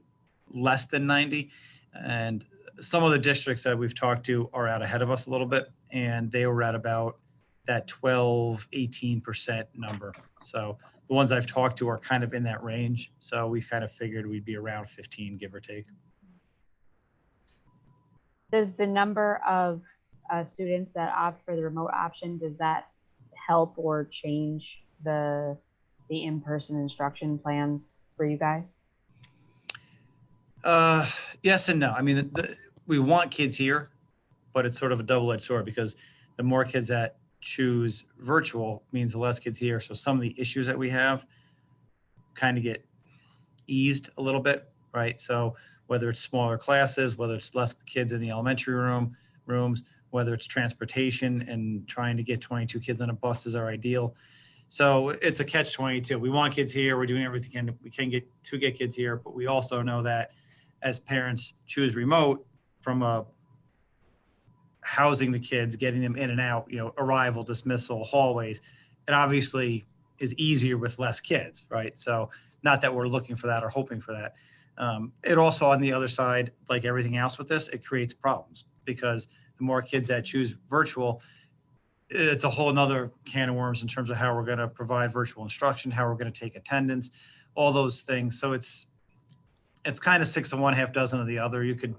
less than 90. And some of the districts that we've talked to are out ahead of us a little bit, and they were at about that 12, 18% number. So the ones I've talked to are kind of in that range. So we kind of figured we'd be around 15, give or take. Does the number of students that opt for the remote option, does that help or change the in-person instruction plans for you guys? Yes and no. I mean, we want kids here, but it's sort of a double-edged sword because the more kids that choose virtual means the less kids here. So some of the issues that we have kind of get eased a little bit, right? So whether it's smaller classes, whether it's less kids in the elementary rooms, whether it's transportation and trying to get 22 kids on a bus is our ideal. So it's a catch-22. We want kids here. We're doing everything we can get kids here, but we also know that as parents choose remote from housing the kids, getting them in and out, arrival, dismissal, hallways, it obviously is easier with less kids, right? So not that we're looking for that or hoping for that. It also, on the other side, like everything else with this, it creates problems because the more kids that choose virtual, it's a whole nother can of worms in terms of how we're going to provide virtual instruction, how we're going to take attendance, all those things. So it's kind of 6 of one, half dozen of the other. You could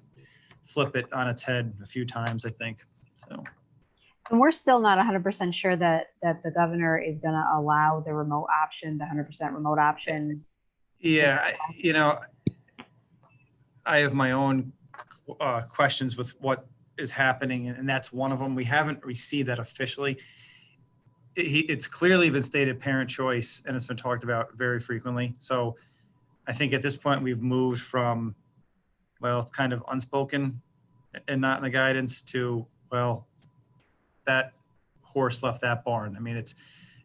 flip it on its head a few times, I think. So, and we're still not 100% sure that the governor is going to allow the remote option, the 100% remote option. Yeah, I have my own questions with what is happening, and that's one of them. We haven't received that officially. It's clearly been stated parent choice, and it's been talked about very frequently. So I think at this point we've moved from, well, it's kind of unspoken and not in the guidance to, well, that horse left that barn. I mean,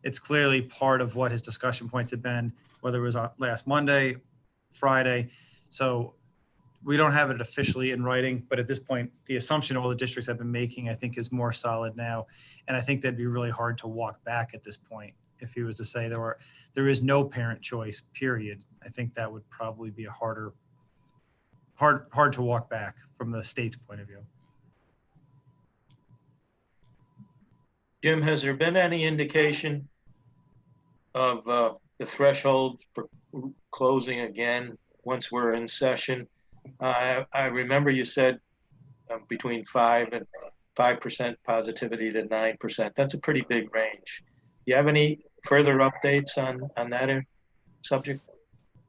it's clearly part of what his discussion points have been, whether it was last Monday, Friday. So we don't have it officially in writing, but at this point, the assumption all the districts have been making, I think, is more solid now. And I think that'd be really hard to walk back at this point. If he was to say there is no parent choice, period, I think that would probably be a hard to walk back from the state's point of view. Jim, has there been any indication of the threshold for closing again once we're in session? I remember you said between 5% positivity to 9%. That's a pretty big range. Do you have any further updates on that subject?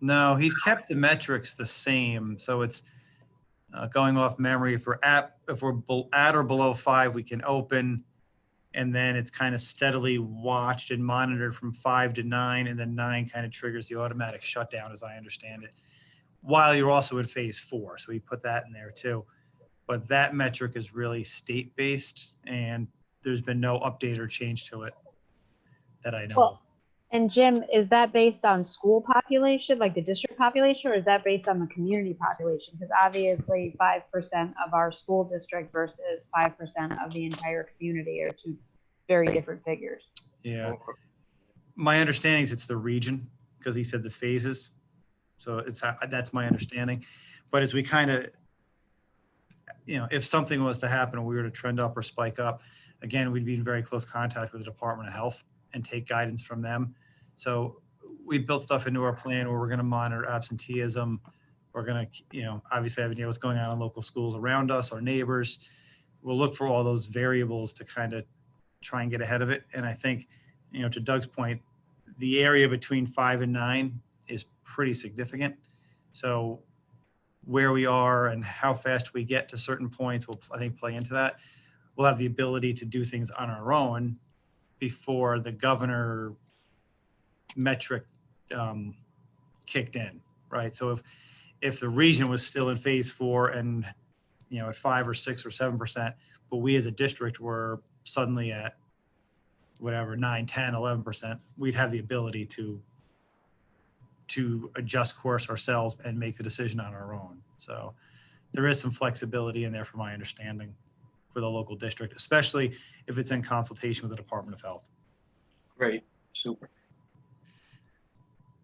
No, he's kept the metrics the same. So it's going off memory. If we're at or below 5, we can open. And then it's kind of steadily watched and monitored from 5 to 9. And then 9 kind of triggers the automatic shutdown, as I understand it, while you're also in phase 4. So we put that in there too. But that metric is really state-based, and there's been no update or change to it that I know of. And Jim, is that based on school population, like the district population, or is that based on the community population? Because obviously 5% of our school district versus 5% of the entire community are two very different figures. Yeah. My understanding is it's the region, because he said the phases. So that's my understanding. But as we kind of, if something was to happen and we were to trend up or spike up, again, we'd be in very close contact with the Department of Health and take guidance from them. So we built stuff into our plan where we're going to monitor absenteeism. We're going to, obviously have what's going on in local schools around us, our neighbors. We'll look for all those variables to kind of try and get ahead of it. And I think, to Doug's point, the area between 5 and 9 is pretty significant. So where we are and how fast we get to certain points will, I think, play into that. We'll have the ability to do things on our own before the governor metric kicked in, right? So if the region was still in phase 4 and, at 5 or 6 or 7%, but we as a district were suddenly at whatever, 9, 10, 11%, we'd have the ability to adjust course ourselves and make the decision on our own. So there is some flexibility in there from my understanding for the local district, especially if it's in consultation with the Department of Health. Great, super.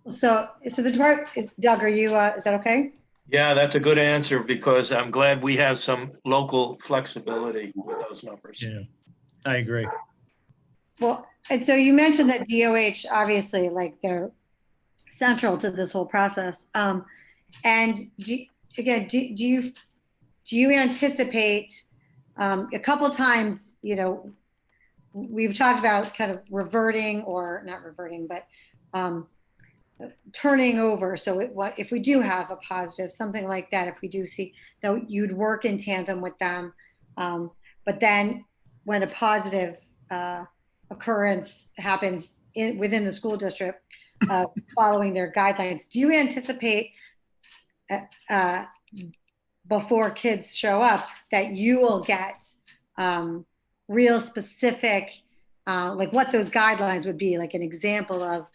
So the department, Doug, are you, is that okay? Yeah, that's a good answer because I'm glad we have some local flexibility with those numbers. Yeah, I agree. Well, and so you mentioned that DOH, obviously, like they're central to this whole process. And do you anticipate a couple of times, we've talked about kind of reverting or not reverting, but turning over. So if we do have a positive, something like that, if we do see that, you'd work in tandem with them. But then when a positive occurrence happens within the school district, following their guidelines, do you anticipate before kids show up that you will get real specific, like what those guidelines would be, like an example of,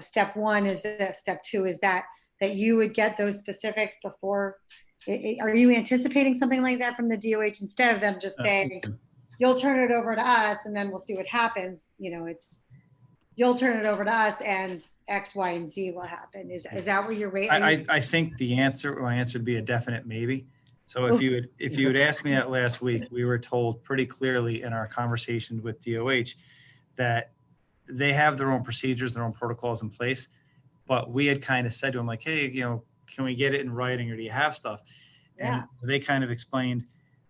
step 1 is this, step 2 is that you would get those specifics before? Are you anticipating something like that from the DOH instead of them just saying, you'll turn it over to us and then we'll see what happens? You'll turn it over to us and X, Y, and Z will happen. Is that what you're waiting? I think my answer would be a definite maybe. So if you had asked me that last week, we were told pretty clearly in our conversation with DOH that they have their own procedures, their own protocols in place. But we had kind of said to them, like, hey, can we get it in writing, or do you have stuff? And they kind of explained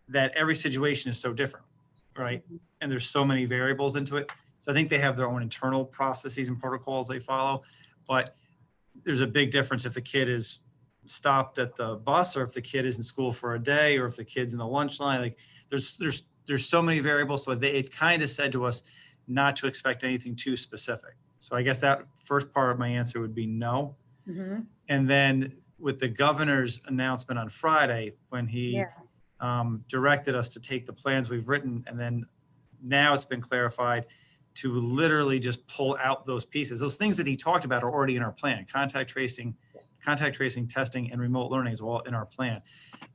that every situation is so different, right? And there's so many variables into it. So I think they have their own internal processes and protocols they follow. But there's a big difference if the kid is stopped at the bus, or if the kid is in school for a day, or if the kid's in the lunch line. Like there's so many variables. So it kind of said to us not to expect anything too specific. So I guess that first part of my answer would be no. Mm-hmm. And then with the governor's announcement on Friday, when he directed us to take the plans we've written, and then now it's been clarified to literally just pull out those pieces. Those things that he talked about are already in our plan. Contact tracing, testing, and remote learning is all in our plan.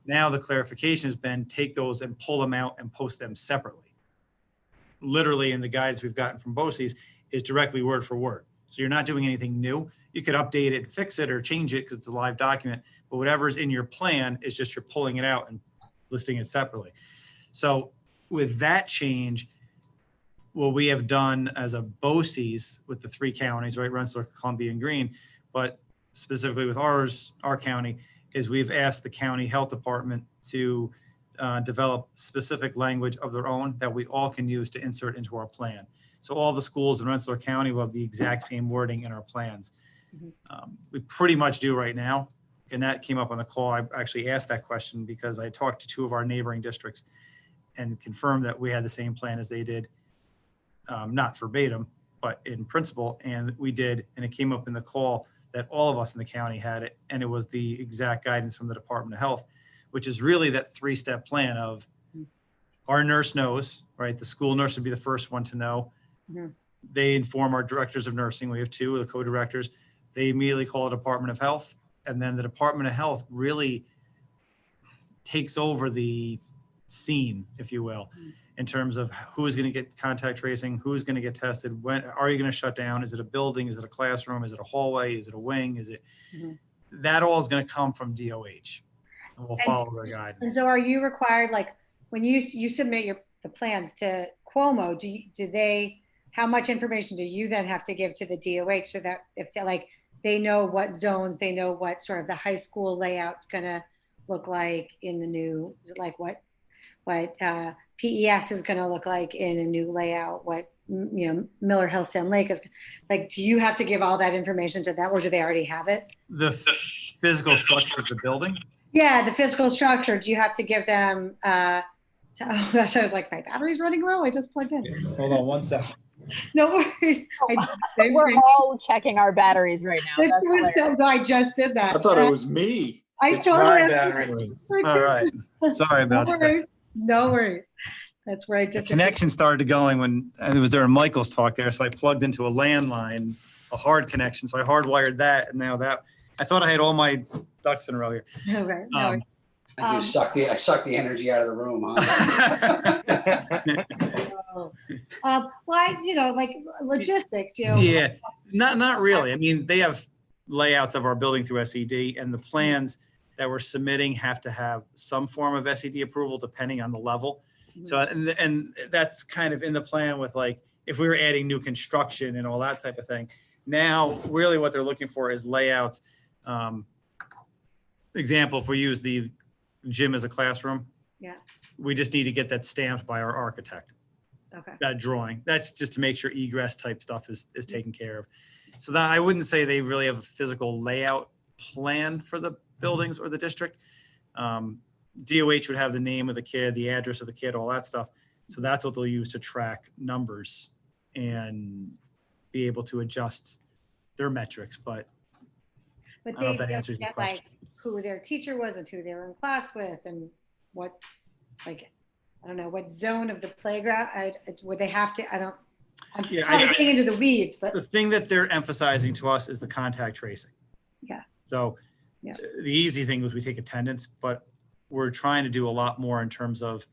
Now the clarification has been take those and pull them out and post them separately. Literally in the guidance we've gotten from BOCES is directly word for word. So you're not doing anything new. You could update it, fix it, or change it because it's a live document, but whatever's in your plan is just you're pulling it out and listing it separately. So with that change, what we have done as a BOCES with the 3 counties, right, Rensselaer, Columbia, and Greene, but specifically with our county, is we've asked the county health department to develop specific language of their own that we all can use to insert into our plan. So all the schools in Rensselaer County will have the exact same wording in our plans. We pretty much do right now. And that came up on the call. I actually asked that question because I talked to 2 of our neighboring districts and confirmed that we had the same plan as they did. Not verbatim, but in principle. And we did, and it came up in the call that all of us in the county had it. And it was the exact guidance from the Department of Health, which is really that 3-step plan of our nurse knows, right? The school nurse would be the first one to know. Mm-hmm. They inform our directors of nursing. We have 2 of the co-directors. They immediately call the Department of Health. And then the Department of Health really takes over the scene, if you will, in terms of who's going to get contact tracing, who's going to get tested, when are you going to shut down? Is it a building? Is it a classroom? Is it a hallway? Is it a wing? Is it that all is going to come from DOH, and we'll follow their guidance. And so are you required, like when you submit the plans to Cuomo, do they, how much information do you then have to give to the DOH so that if they're like, they know what zones, they know what sort of the high school layout's going to look like in the new, like what PES is going to look like in a new layout, what, Miller Hill Sound Lake is like. Do you have to give all that information to them, or do they already have it? The physical structure of the building? Yeah, the physical structure. Do you have to give them, oh gosh, I was like, my battery's running low. I just plugged in. Hold on 1 second. No worries. We're all checking our batteries right now. It was so, I just did that. I thought it was me. I It's totally. my battery. All right. Sorry about No that. worries. No worries. That's where I The just. connection started going when it was during Michael's talk there. So I plugged into a landline, a hard connection. So I hardwired that. And now that I thought I had all my ducks in a row here. Okay, no worries. I suck the energy out of the room, huh? Well, like logistics, Yeah, not really. I mean, they have layouts of our building through SED, and the plans that we're submitting have to have some form of SED approval depending on the level. So, and that's kind of in the plan with, like, if we were adding new construction and all that type of thing. Now, really what they're looking for is layouts. Example, if we use the gym as a classroom, Yeah. we just need to get that stamped by our architect. Okay. That drawing. That's just to make sure egress type stuff is taken care of. So that I wouldn't say they really have a physical layout plan for the buildings or the district. DOH would have the name of the kid, the address of the kid, all that stuff. So that's what they'll use to track numbers and be able to adjust their metrics. But I don't know if that answers your question. Like who their teacher was and who they were in class with and what, like, I don't know, what zone of the playground, would they have to, I'm getting into the weeds, but. The thing that they're emphasizing to us is the contact tracing. Yeah. So Yeah. the easy thing was we take attendance, but we're trying to do a lot more in terms of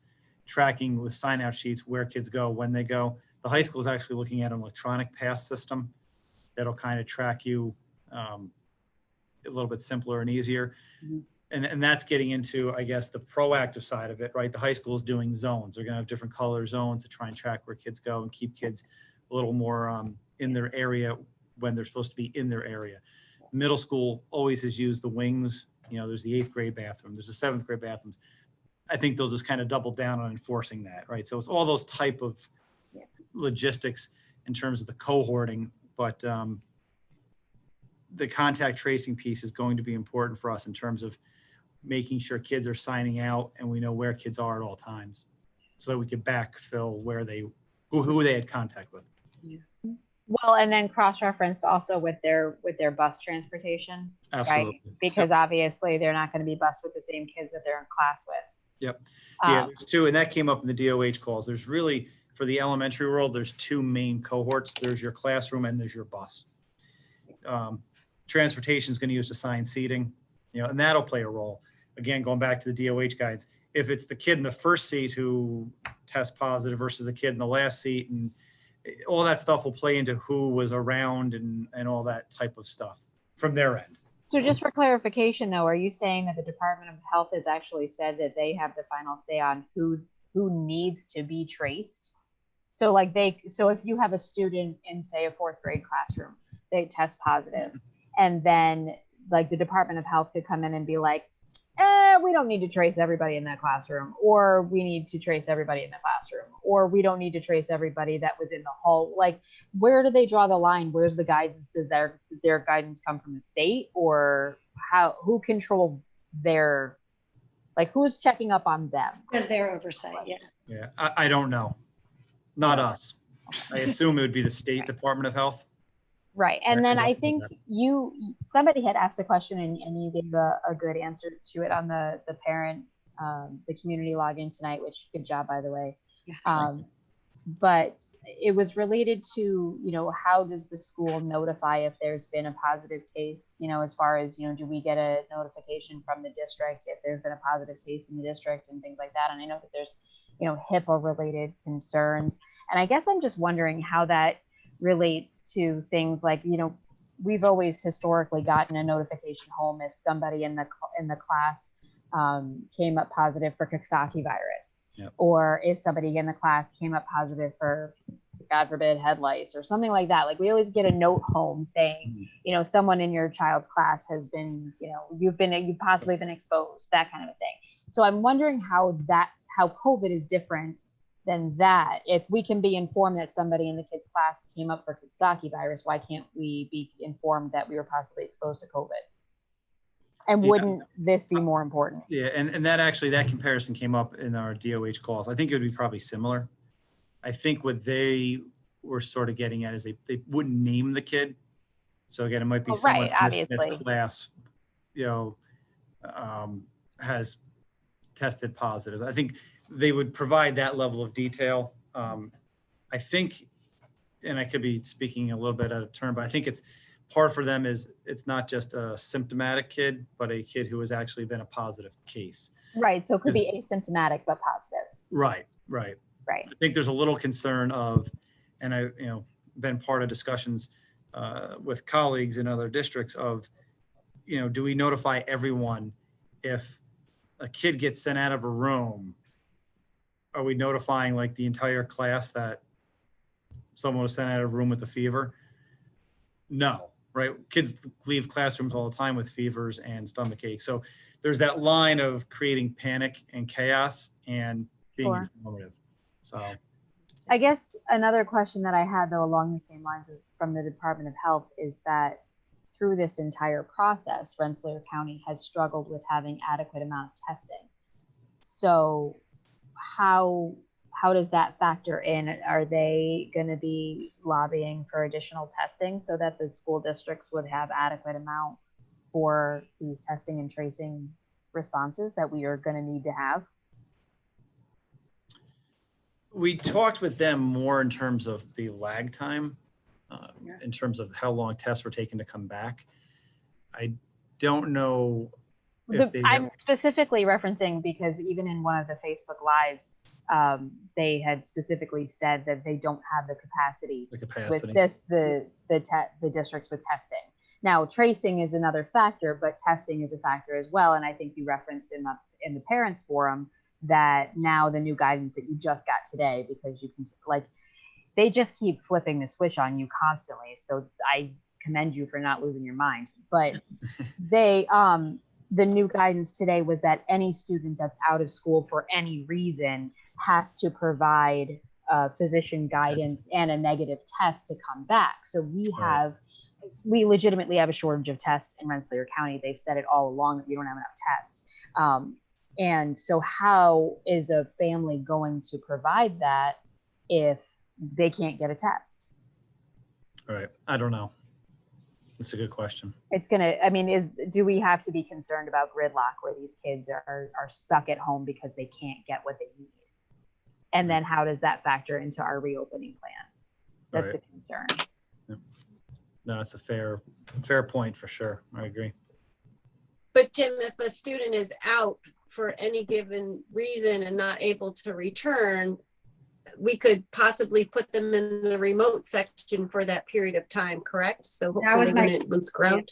tracking with sign out sheets, where kids go, when they go. The high school is actually looking at an electronic pass system that'll kind of track you a little bit simpler and easier. Mhm. And that's getting into, I guess, the proactive side of it, right? The high school is doing zones. They're going to have different color zones to try and track where kids go and keep kids a little more in their area when they're supposed to be in their area. Middle school always has used the wings. There's the 8th grade bathroom. There's the 7th grade bathrooms. I think they'll just kind of double down on enforcing that, right? So it's all those type of logistics in terms of the cohorting, but the contact tracing piece is going to be important for us in terms of making sure kids are signing out and we know where kids are at all times so that we could backfill who they had contact with. Yeah. Well, and then cross-referenced also with their bus transportation, Absolutely. right? Because obviously they're not going to be bused with the same kids that they're in class with. Yep. Yeah, there's two, and that came up in the DOH calls. There's really, for the elementary world, there's two main cohorts. There's your classroom and there's your bus. Transportation is going to use assigned seating, and that'll play a role. Again, going back to the DOH guides, if it's the kid in the first seat who tests positive versus the kid in the last seat, and all that stuff will play into who was around and all that type of stuff from their end. So just for clarification though, are you saying that the Department of Health has actually said that they have the final say on who needs to be traced? So so if you have a student in, say, a 4th grade classroom, they test positive, and then like the Department of Health could come in and be like, we don't need to trace everybody in that classroom, or we need to trace everybody in the classroom, or we don't need to trace everybody that was in the hall. Like, where do they draw the line? Where's the guidance? Does their guidance come from the state, or who controls who's checking up on them? Because their oversight, yeah. Yeah, I don't know. Not us. I assume it would be the State Department of Health. Right. And then I think somebody had asked a question and you gave a good answer to it on the parent, the community login tonight, which good job, by the way. But it was related to, how does the school notify if there's been a positive case, as far as, do we get a notification from the district if there's been a positive case in the district and things like that. And I know that there's, HIPAA related concerns. And I guess I'm just wondering how that relates to things like, we've always historically gotten a notification home if somebody in the class came up positive for Coxsackie virus. Yep. Or if somebody in the class came up positive for, God forbid, head lice or something like that. Like, we always get a note home saying, someone in your child's class has been, you've possibly been exposed, that kind of a thing. So I'm wondering how how COVID is different than that. If we can be informed that somebody in the kids' class came up for Coxsackie virus, why can't we be informed that we were possibly exposed to COVID? And wouldn't this be more important? Yeah, and that actually, that comparison came up in our DOH calls. I think it would be probably similar. I think what they were sort of getting at is they wouldn't name the kid. So again, it might be Oh, someone right, in this obviously. class, has tested positive. I think they would provide that level of detail. I think, and I could be speaking a little bit out of turn, but I think it's part for them is it's not just a symptomatic kid, but a kid who has actually been a positive case. Right, so it could be asymptomatic but positive. Right. Right. I think there's a little concern of, and I, been part of discussions with colleagues in other districts of, do we notify everyone if a kid gets sent out of a room? Are we notifying like the entire class that someone was sent out of a room with a fever? No, right? Kids leave classrooms all the time with fevers and stomach aches. So there's that line of creating panic and chaos and being Sure. informative. So I guess another question that I had, though, along the same lines as from the Department of Health is that through this entire process, Rensselaer County has struggled with having adequate amount of testing. So how does that factor in? Are they going to be lobbying for additional testing so that the school districts would have adequate amount for these testing and tracing responses that we are going to need to have? we talked with them more in terms of the lag time, in terms of how long tests were taken to come back. I don't know if I'm specifically referencing because even in one of the Facebook Lives, they had specifically said that they don't have the capacity with the districts with testing. Now, tracing is another factor, but testing is a factor as well. And I think you referenced in the parents forum that now the new guidance that you just got today, because you can they just keep flipping the switch on you constantly. So I commend you for not losing your mind. But the new guidance today was that any student that's out of school for any reason has to provide physician guidance and a negative test to come back. So we legitimately have a shortage of tests in Rensselaer County. They've said it all along that we don't have enough tests. And so how is a family going to provide that if they can't get a test? All right. I don't know. That's a good question. It's do we have to be concerned about gridlock where these kids are stuck at home because they can't get what they need? And then how does that factor into our reopening plan? That's a concern. Yeah. No, it's a fair point for sure. I agree. But Jim, if a student is out for any given reason and not able to return, we could possibly put them in the remote section for that period of time, correct? So hopefully they wouldn't lose ground.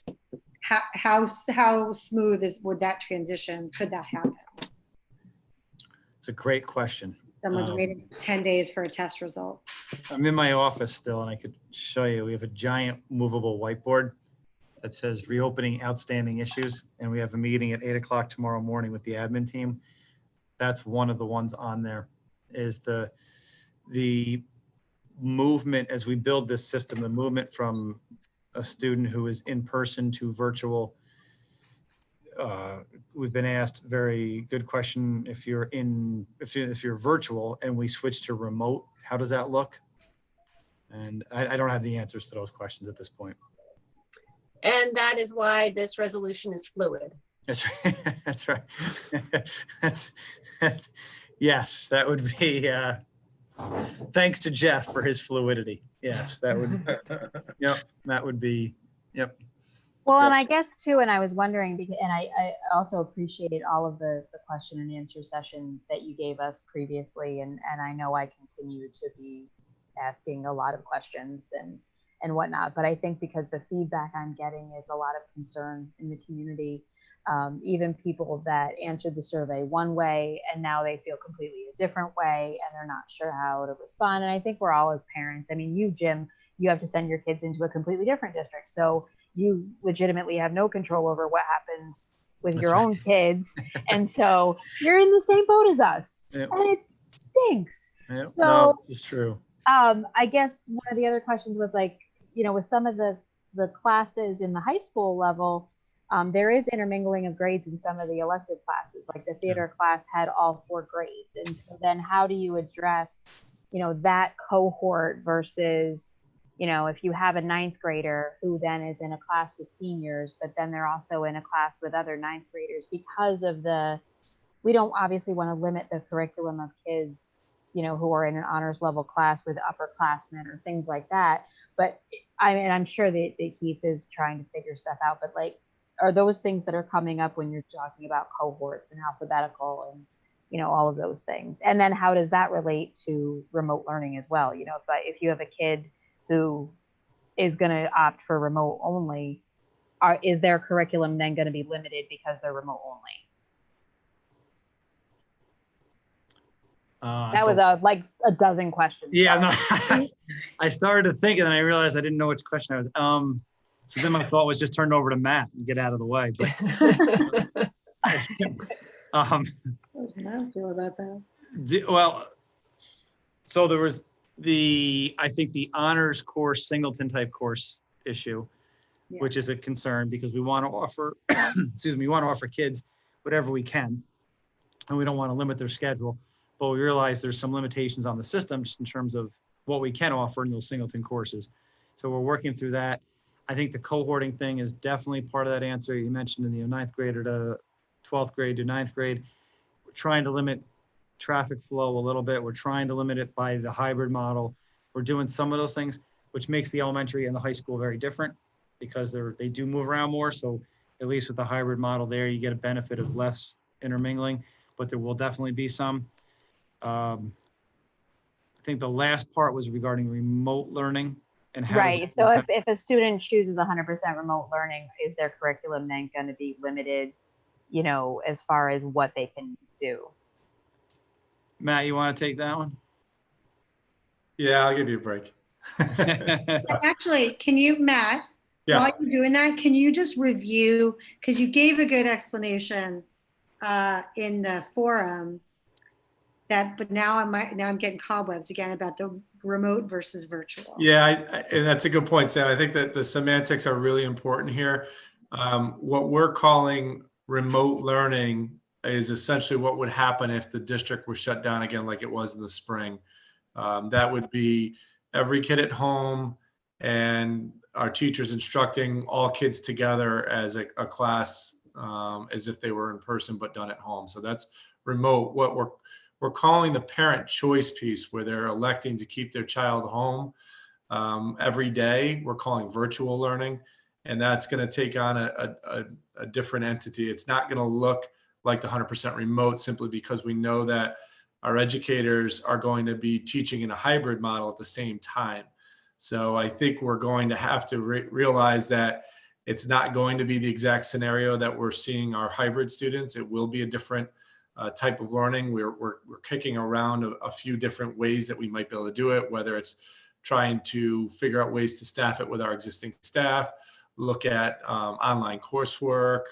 How smooth would that transition? Could that happen? It's a great question. Someone's waiting 10 days for a test result. I'm in my office still, and I could show you. We have a giant movable whiteboard that says reopening outstanding issues, and we have a meeting at 8 o'clock tomorrow morning with the admin team. That's one of the ones on there. Is the movement as we build this system, the movement from a student who is in person to virtual. We've been asked very good question. If you're virtual and we switch to remote, how does that look? And I don't have the answers to those questions at this point. And that is why this resolution is fluid. That's right. That's right. Yes, that would be, thanks to Jeff for his fluidity. Yes, that would, that would be, yep. Well, and I guess too, and I was wondering, and I also appreciate all of the question and answer session that you gave us previously. And I know I continue to be asking a lot of questions and whatnot, but I think because the feedback I'm getting is a lot of concern in the community, even people that answered the survey one way and now they feel completely a different way and they're not sure how to respond. And I think we're all as parents, I mean, you, Jim, you have to send your kids into a completely different district. So you legitimately have no control over what happens with That's your right. own kids. And so you're in the same boat as us, Yep. and it stinks. Yep. So No, it's true. I guess one of the other questions was like, with some of the classes in the high school level, there is intermingling of grades in some of the elective classes. Like the theater class had all 4 grades. And so then how do you address, that cohort versus, if you have a 9th grader who then is in a class with seniors, but then they're also in a class with other 9th graders because of we don't obviously want to limit the curriculum of kids, who are in an honors level class with upperclassmen or things like that. But I'm sure that Keith is trying to figure stuff out, but like, are those things that are coming up when you're talking about cohorts and alphabetical and, all of those things? And then how does that relate to remote learning as well? If you have a kid who is going to opt for remote only, is their curriculum then going to be limited because they're remote only? That was like a dozen questions. Yeah, no, I started to think and I realized I didn't know which question I was. So then my thought was just turn it over to Matt and get out of the way. But How does Matt feel about that? well, so there was I think the honors course, singleton type course issue, Yeah. which is a concern because we want to offer, we want to offer kids whatever we can, and we don't want to limit their schedule. But we realize there's some limitations on the system just in terms of what we can offer in those singleton courses. So we're working through that. I think the cohorting thing is definitely part of that answer. You mentioned in the 9th grade to 12th grade to 9th grade, we're trying to limit traffic flow a little bit. We're trying to limit it by the hybrid model. We're doing some of those things, which makes the elementary and the high school very different because they do move around more. So at least with the hybrid model there, you get a benefit of less intermingling, but there will definitely be some. I think the last part was regarding remote learning and how Right. So if a student chooses 100% remote learning, is their curriculum then going to be limited, as far as what they can do? Matt, you want to take that one? Yeah, I'll give you a break. Actually, can you, Matt, Yeah. while you're doing that, can you just review, because you gave a good explanation in the forum, but now I'm getting cobwebs again about the remote versus virtual. Yeah, and that's a good point, Sam. I think that the semantics are really important here. What we're calling remote learning is essentially what would happen if the district was shut down again, like it was in the spring. That would be every kid at home and our teachers instructing all kids together as a class, as if they were in person but done at home. So that's remote. What we're calling the parent choice piece, where they're electing to keep their child home every day, we're calling virtual learning. And that's going to take on a different entity. It's not going to look like the 100% remote, simply because we know that our educators are going to be teaching in a hybrid model at the same time. So I think we're going to have to realize that it's not going to be the exact scenario that we're seeing our hybrid students. It will be a different type of learning. We're kicking around a few different ways that we might be able to do it, whether it's trying to figure out ways to staff it with our existing staff, look at online coursework.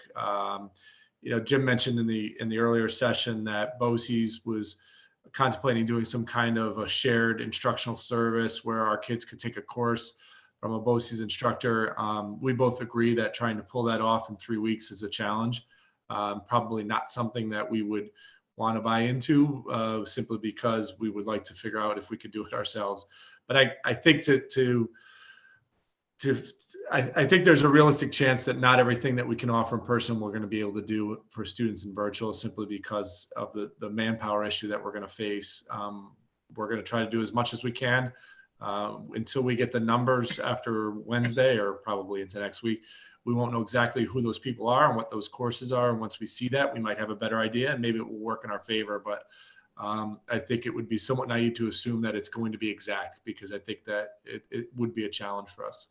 Jim mentioned in the earlier session that BOCES was contemplating doing some kind of a shared instructional service where our kids could take a course from a BOCES instructor. We both agree that trying to pull that off in 3 weeks is a challenge. Probably not something that we would want to buy into, simply because we would like to figure out if we could do it ourselves. But I think I think there's a realistic chance that not everything that we can offer in person we're going to be able to do for students in virtual, simply because of the manpower issue that we're going to face. We're going to try to do as much as we can until we get the numbers after Wednesday, or probably into next week. We won't know exactly who those people are and what those courses are. And once we see that, we might have a better idea, and maybe it will work in our favor. But I think it would be somewhat naive to assume that it's going to be exact, because I think that it would be a challenge for us.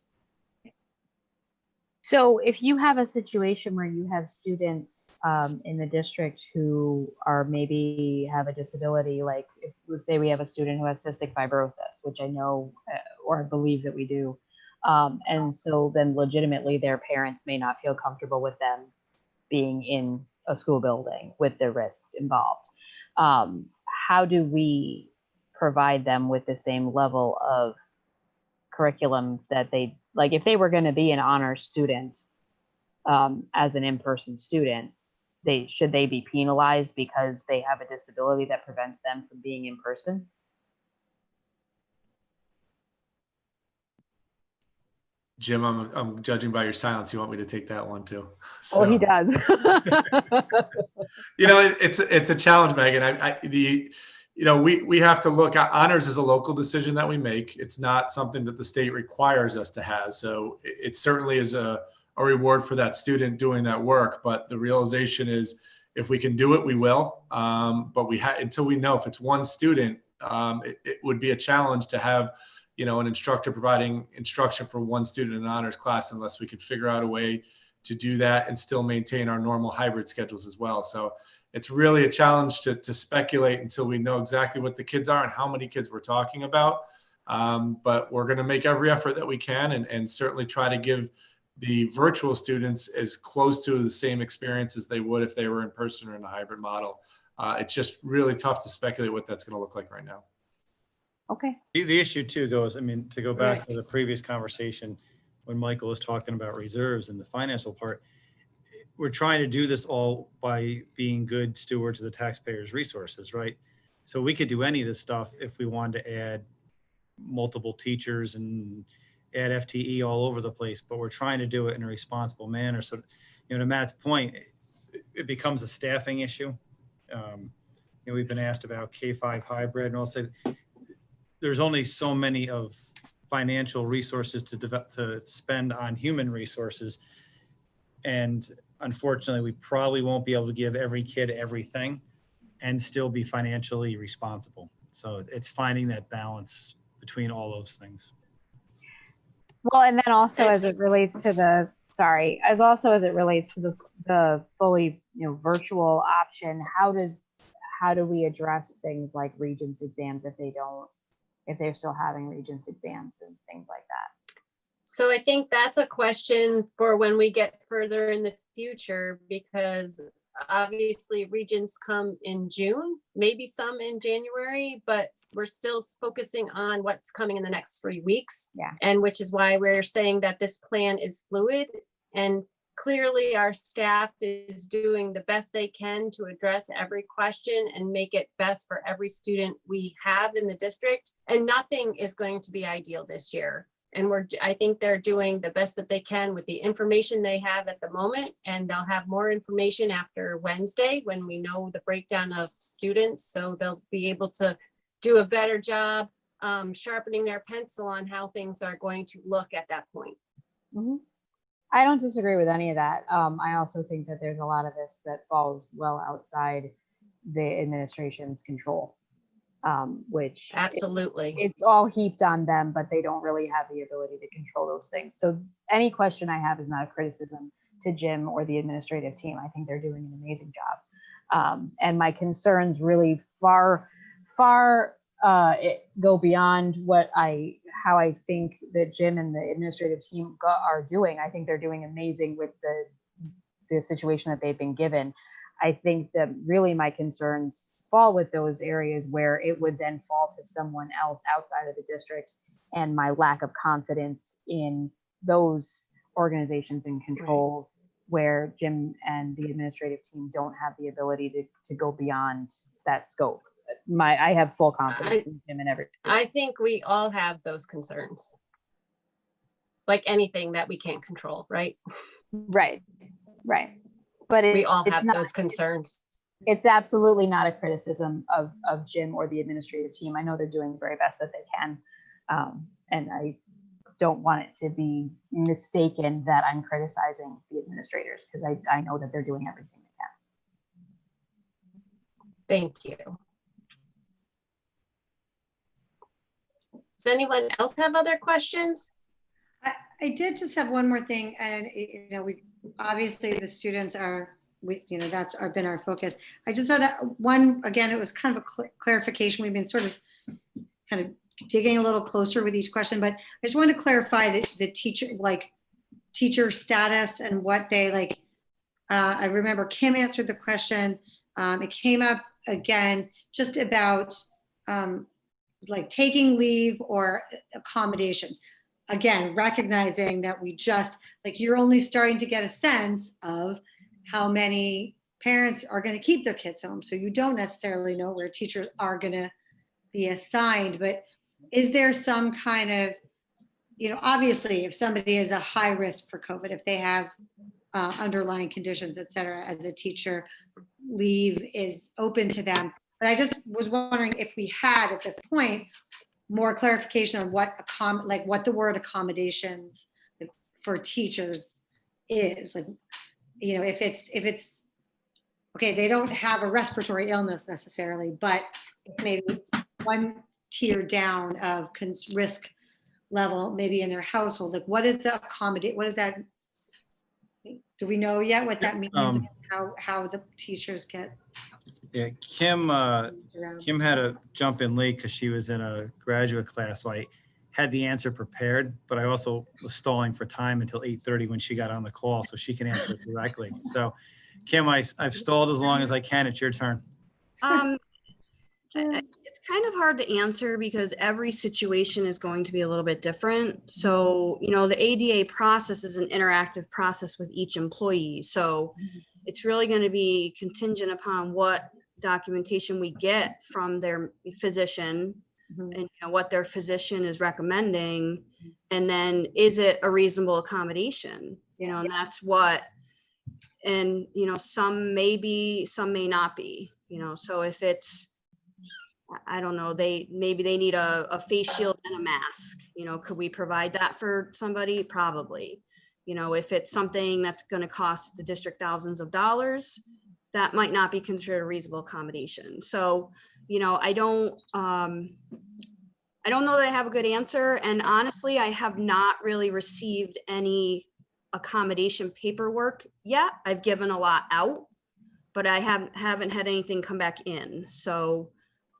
So if you have a situation where you have students in the district who are maybe have a disability, like let's say we have a student who has cystic fibrosis, which I know or believe that we do. And so then legitimately their parents may not feel comfortable with them being in a school building with the risks involved. How do we provide them with the same level of curriculum that they, like if they were going to be an honor student as an in-person student, should they be penalized because they have a disability that prevents them from being in person? Jim, I'm judging by your silence. You want me to take that one too? Well, he does. You know, it's a challenge, Megan. We have to look at honors as a local decision that we make. It's not something that the state requires us to have. So it certainly is a reward for that student doing that work. But the realization is, if we can do it, we will. But until we know if it's one student, it would be a challenge to have, an instructor providing instruction for one student in an honors class, unless we could figure out a way to do that and still maintain our normal hybrid schedules as well. So it's really a challenge to speculate until we know exactly what the kids are and how many kids we're talking about. But we're going to make every effort that we can, and certainly try to give the virtual students as close to the same experience as they would if they were in person or in a hybrid model. It's just really tough to speculate what that's going to look like right now. Okay. The issue too goes, to go back to the previous conversation when Michael was talking about reserves and the financial part, we're trying to do this all by being good stewards of the taxpayers' resources, right? So we could do any of this stuff if we wanted to add multiple teachers and add FTE all over the place, but we're trying to do it in a responsible manner. So, to Matt's point, it becomes a staffing issue. We've been asked about K-5 hybrid, and also there's only so many of financial resources to spend on human resources. And unfortunately, we probably won't be able to give every kid everything and still be financially responsible. So it's finding that balance between all those things. Well, and then also as it relates to the fully, virtual option, how do we address things like Regents exams if they're still having Regents exams and things like that? So I think that's a question for when we get further in the future, because obviously Regents come in June, maybe some in January, but we're still focusing on what's coming in the next 3 weeks. Yeah. And which is why we're saying that this plan is fluid, and clearly our staff is doing the best they can to address every question and make it best for every student we have in the district. And nothing is going to be ideal this year. And I think they're doing the best that they can with the information they have at the moment. And they'll have more information after Wednesday when we know the breakdown of students. So they'll be able to do a better job sharpening their pencil on how things are going to look at that point. Mm-hmm. I don't disagree with any of that. I also think that there's a lot of this that falls well outside the administration's control, which absolutely it's all heaped on them, but they don't really have the ability to control those things. So any question I have is not a criticism to Jim or the administrative team. I think they're doing an amazing job. And my concerns really far go beyond how I think that Jim and the administrative team are doing. I think they're doing amazing with the situation that they've been given. I think that really my concerns fall with those areas where it would then fall to someone else outside of the district, and my lack of confidence in those organizations and controls where Jim and the administrative team don't have the ability to go beyond that scope. I have full confidence in Jim and everything. I think we all have those concerns, like anything that we can't control, right? Right. But we all have those concerns. It's absolutely not a criticism of Jim or the administrative team. I know they're doing the very best that they can. And I don't want it to be mistaken that I'm criticizing the administrators, because I know that they're doing everything they can. Thank you. Does anyone else have other questions? I did just have one more thing, and we obviously the students are, that's been our focus. I just had one, again, it was kind of a clarification. We've been sort of kind of digging a little closer with each question, but I just wanted to clarify the teacher status and what they I remember Kim answered the question. It came up again just about like taking leave or accommodations. Again, recognizing that we just, like, you're only starting to get a sense of how many parents are going to keep their kids home. So you don't necessarily know where teachers are going to be assigned, but is there some kind of, obviously if somebody is a high risk for COVID, if they have underlying conditions, et cetera, as a teacher, leave is open to them. But I just was wondering if we had at this point more clarification on what the word accommodations for teachers is. Like, if it's okay, they don't have a respiratory illness necessarily, but it's maybe one tier down of risk level, maybe in their household. Like, what is the accommodate? What is that? Do we know yet what that means? How the teachers get? Yeah, Kim had to jump in late because she was in a graduate class, so I had the answer prepared, but I also was stalling for time until 8:30 when she got on the call, so she can answer it directly. So, Kim, I've stalled as long as I can. It's your turn. It's kind of hard to answer because every situation is going to be a little bit different. So, the ADA process is an interactive process with each employee. So it's really going to be contingent upon what documentation we get from their physician and what their physician is recommending. And then is it a reasonable accommodation? And that's what, and, some may be, some may not be, so if it's, I don't know, maybe they need a face shield and a mask, could we provide that for somebody? Probably. If it's something that's going to cost the district thousands of dollars, that might not be considered a reasonable accommodation. So, I don't know that I have a good answer. And honestly, I have not really received any accommodation paperwork yet. I've given a lot out, but I haven't had anything come back in. So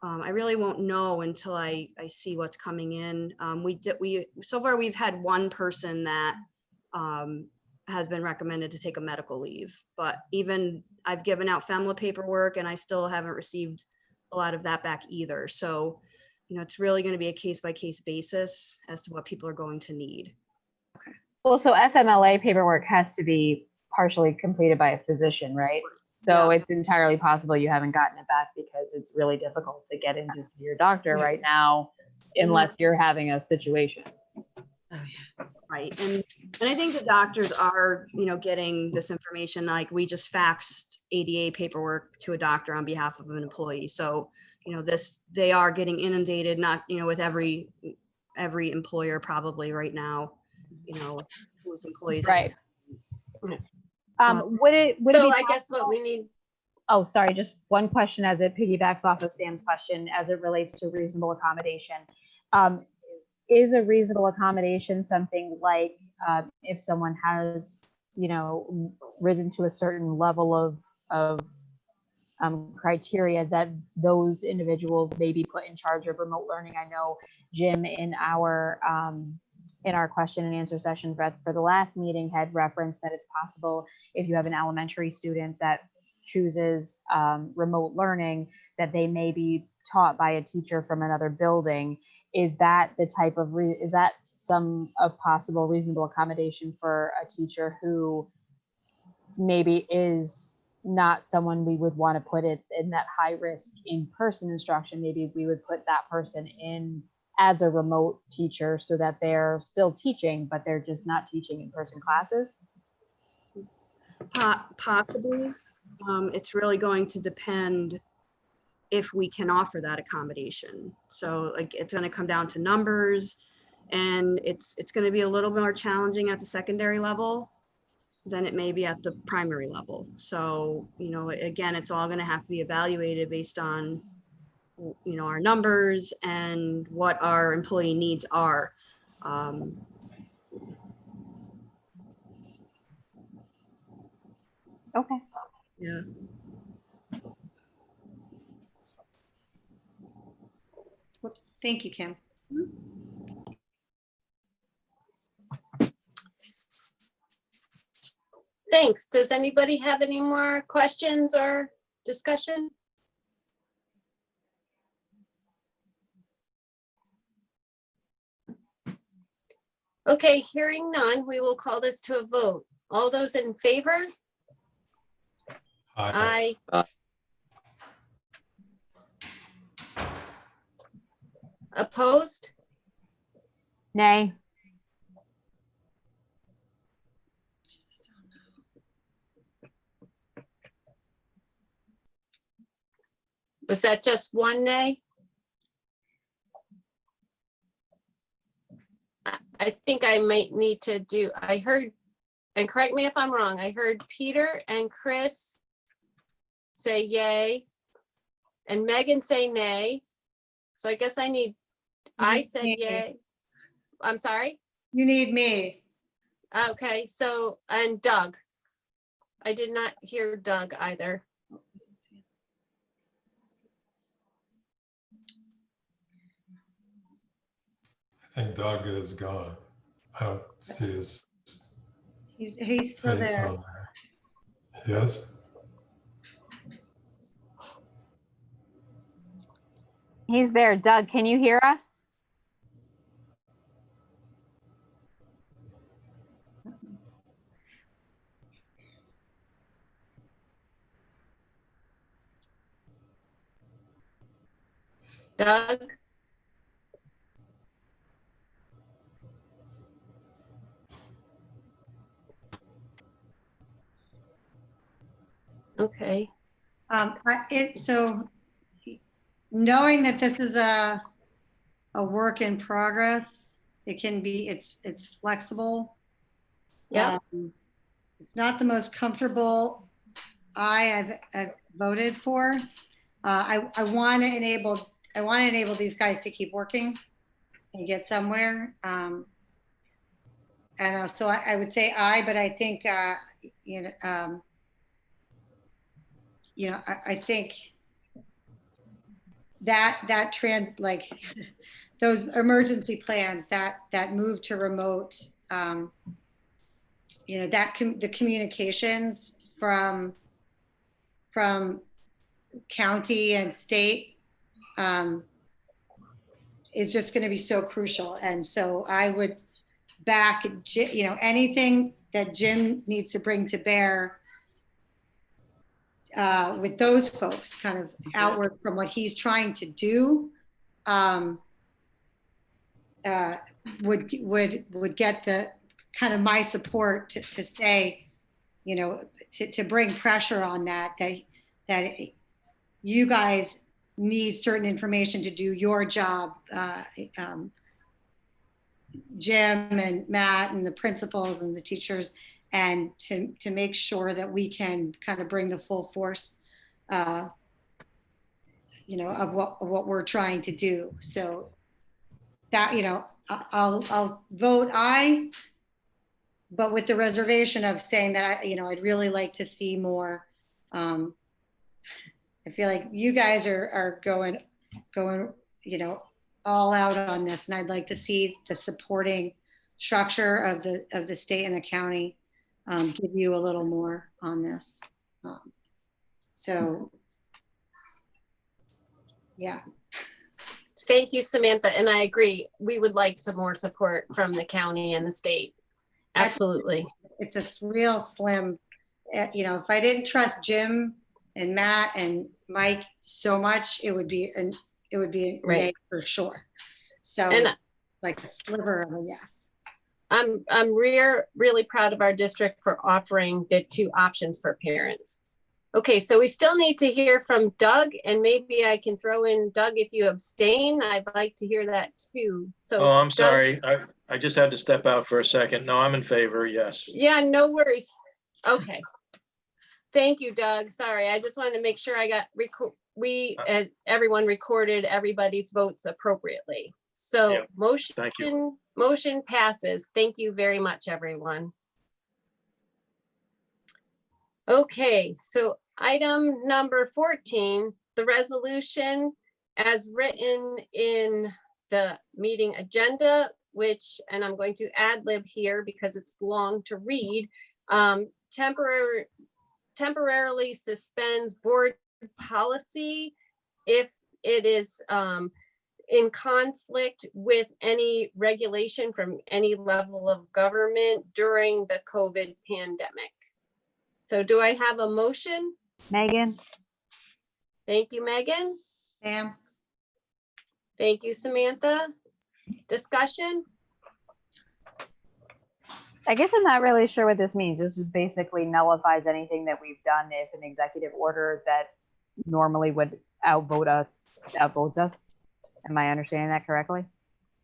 I really won't know until I see what's coming in. So far we've had one person that has been recommended to take a medical leave, but even I've given out FEMLA paperwork and I still haven't received a lot of that back either. So, it's really going to be a case by case basis as to what people are going to need. Okay. Well, so FMLA paperwork has to be partially completed by a physician, right? So it's entirely possible you haven't gotten it back because it's really difficult to get in to see your doctor right now, unless you're having a situation. Right. And I think the doctors are, getting this information. Like, we just faxed ADA paperwork to a doctor on behalf of an employee. So, they are getting inundated, not, with every employer probably right now, whose employees. Right. Would I guess what we need. Oh, sorry. Just one question as it piggybacks off of Sam's question as it relates to reasonable accommodation. Is a reasonable accommodation something like if someone has, risen to a certain level of criteria that those individuals may be put in charge of remote learning? I know Jim in our question and answer session for the last meeting had referenced that it's possible if you have an elementary student that chooses remote learning that they may be taught by a teacher from another building. Is that the type of is that some of possible reasonable accommodation for a teacher who maybe is not someone we would want to put it in that high risk in-person instruction? Maybe we would put that person in as a remote teacher so that they're still teaching, but they're just not teaching in-person classes? Possibly. It's really going to depend if we can offer that accommodation. So like, it's going to come down to numbers, and it's going to be a little more challenging at the secondary level than it may be at the primary level. So, again, it's all going to have to be evaluated based on, our numbers and what our employee needs are. Okay. Yeah. Whoops. Thank you, Kim. Thanks. Does anybody have any more questions or discussion? Okay, hearing none, we will call this to a vote. All those in favor? Aye. Opposed? Nay. Was that just one nay? I think I might need to do, I heard, and correct me if I'm wrong, I heard Peter and Chris say yay and Megan say nay. So I guess I need, I said yay. I'm sorry? You need me. Okay, so, and Doug. I did not hear Doug either. I think Doug is gone. I don't see his He's still face there. on there. Yes? He's there. Doug, can you hear us? Doug? Okay. So knowing that this is a work in progress, it can be, it's flexible. Yeah. It's not the most comfortable I've voted for. I want to enable these guys to keep working and get somewhere. And so I would say aye, but I think, I think that like those emergency plans, that move to remote, the communications from county and state is just going to be so crucial. And so I would back, anything that Jim needs to bring to bear with those folks, kind of outward from what he's trying to do, would get the kind of my support to say, to bring pressure on that you guys need certain information to do your job. Jim and Matt and the principals and the teachers, and to make sure that we can kind of bring the full force, of what we're trying to do. So that, I'll vote aye, but with the reservation of saying that I'd really like to see more. I feel like you guys are going, all out on this, and I'd like to see the supporting structure of the state and the county give you a little more on this. So, yeah. Thank you, Samantha. And I agree. We would like some more support from the county and the state. Absolutely. It's a real slim, if I didn't trust Jim and Matt and Mike so much, it would be right. Yay for sure. So and it's like a sliver of a yes. I'm really proud of our district for offering the two options for parents. Okay, so we still need to hear from Doug, and maybe I can throw in Doug if you abstain. I'd like to hear that too. So I'm Doug, sorry. I just had to step out for a second. No, I'm in favor. Yes. Yeah, no worries. Okay. Thank you, Doug. Sorry, I just wanted to make sure I got everyone recorded everybody's votes appropriately. So yeah. Thank you. Motion passes. Thank you very much, everyone. Okay, so item number 14, the resolution as written in the meeting agenda, and I'm going to ad lib here because it's long to read, temporarily suspends board policy if it is in conflict with any regulation from any level of government during the COVID pandemic. So do I have a motion? Megan? Thank you, Megan. Sam? Thank you, Samantha. Discussion? I guess I'm not really sure what this means. This just basically nullifies anything that we've done if an executive order that normally would outvotes us. Am I understanding that correctly?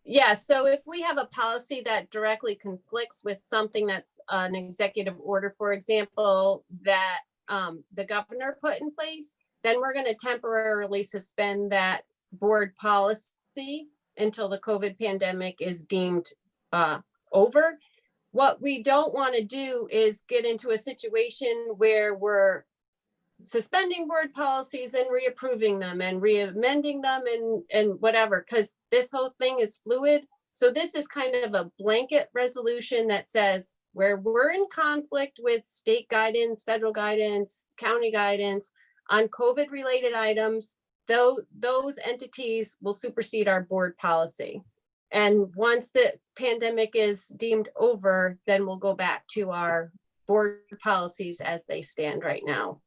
Yeah, so if we have a policy that directly conflicts with something that's an executive order, for example, that the governor put in place, then we're going to temporarily suspend that board policy until the COVID pandemic is deemed over. What we don't want to do is get into a situation where we're suspending board policies and reapproving them and re-amending them and whatever, because this whole thing is fluid. So this is kind of a blanket resolution that says where we're in conflict with state guidance, federal guidance, county guidance on COVID related items, those entities will supersede our board policy. And once the pandemic is deemed over, then we'll go back to our board policies as they stand right now.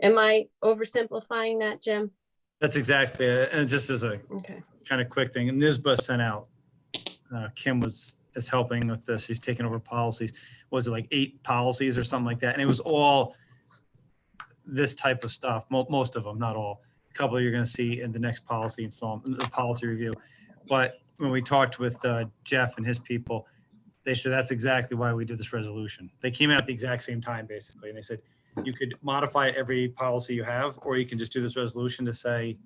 Am I oversimplifying that, Jim? That's exactly it. And just as a Okay. kind of quick thing, NISBA sent out, Kim is helping with this. She's taking over policies. Was it like 8 policies or something like that? And it was all this type of stuff, most of them, not all. A couple you're going to see in the next policy installment, the policy review. But when we talked with Jeff and his people, they said that's exactly why we did this resolution. They came out at the exact same time, basically. And they said, you could modify every policy you have, or you can just do this resolution to say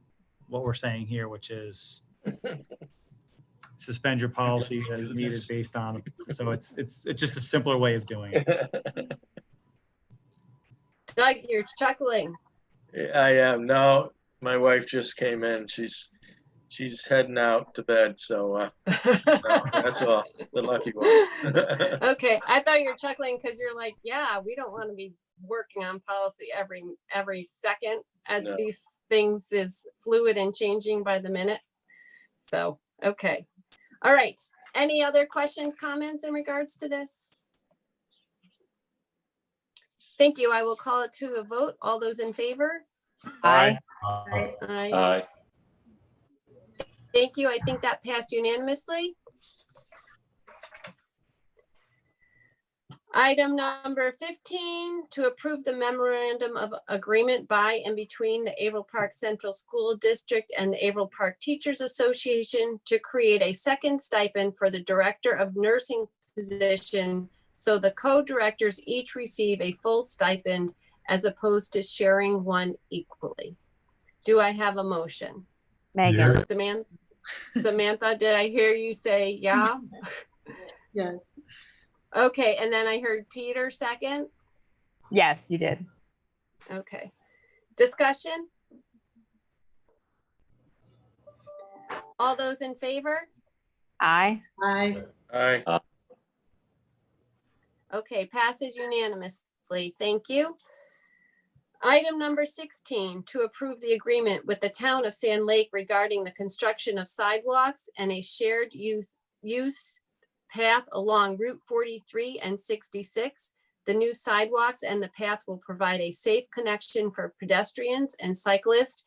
what we're saying here, which is suspend your policy as needed based on. So it's just a simpler way of doing it. Doug, you're chuckling. I am. No, my wife just came in. She's heading out to bed. So no, that's all. The lucky one. Okay, I thought you were chuckling because you're like, yeah, we don't want to be working on policy every second as No. these things is fluid and changing by the minute. So, okay. All right. Any other questions, comments in regards to this? Thank you. I will call it to a vote. All those in favor? Aye. Aye. Aye. Thank you. I think that passed unanimously. Item number 15, to approve the memorandum of agreement by and between the Averill Park Central School District and the Averill Park Teachers Association to create a second stipend for the Director of Nursing position, so the co-directors each receive a full stipend as opposed to sharing one equally. Do I have a motion? Megan? Samantha, did I hear you say yeah? Yes. Okay, and then I heard Peter second. Yes, you did. Okay. Discussion? All those in favor? Aye. Aye. Aye. Okay, passes unanimously. Thank you. Item number 16, to approve the agreement with the town of Sand Lake regarding the construction of sidewalks and a shared use path along Route 43 and 66. The new sidewalks and the path will provide a safe connection for pedestrians and cyclists,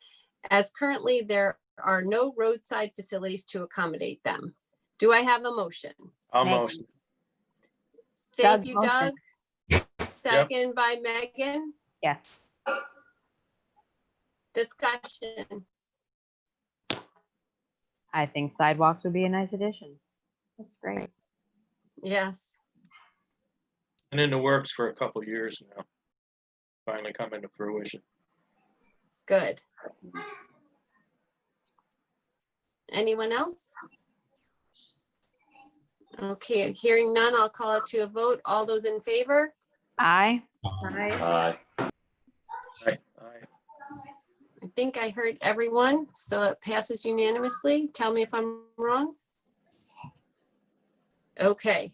as currently there are no roadside facilities to accommodate them. Do I have a motion? I'll Megan. motion. Thank Doug, you, motion. Doug. Second by Megan. Yes. Discussion. I think sidewalks would be a nice addition. That's great. Yes. And in the works for a couple of years now. Finally coming to fruition. Good. Anyone else? Okay, hearing none, I'll call it to a vote. All those in favor? Aye. Aye. Aye. Aye. I think I heard everyone, so it passes unanimously. Tell me if I'm wrong. Okay.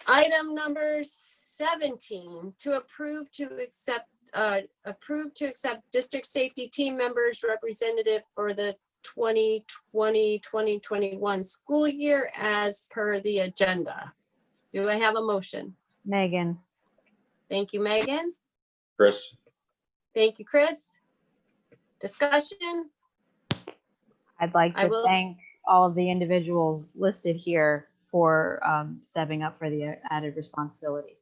Item number 17, to approve to accept district safety team members representative for the 2020-2021 school year as per the agenda. Do I have a motion? Megan. Thank you, Megan. Chris, Thank you, Chris. Discussion? I'd like I to will- thank all of the individuals listed here for stepping up for the added responsibility.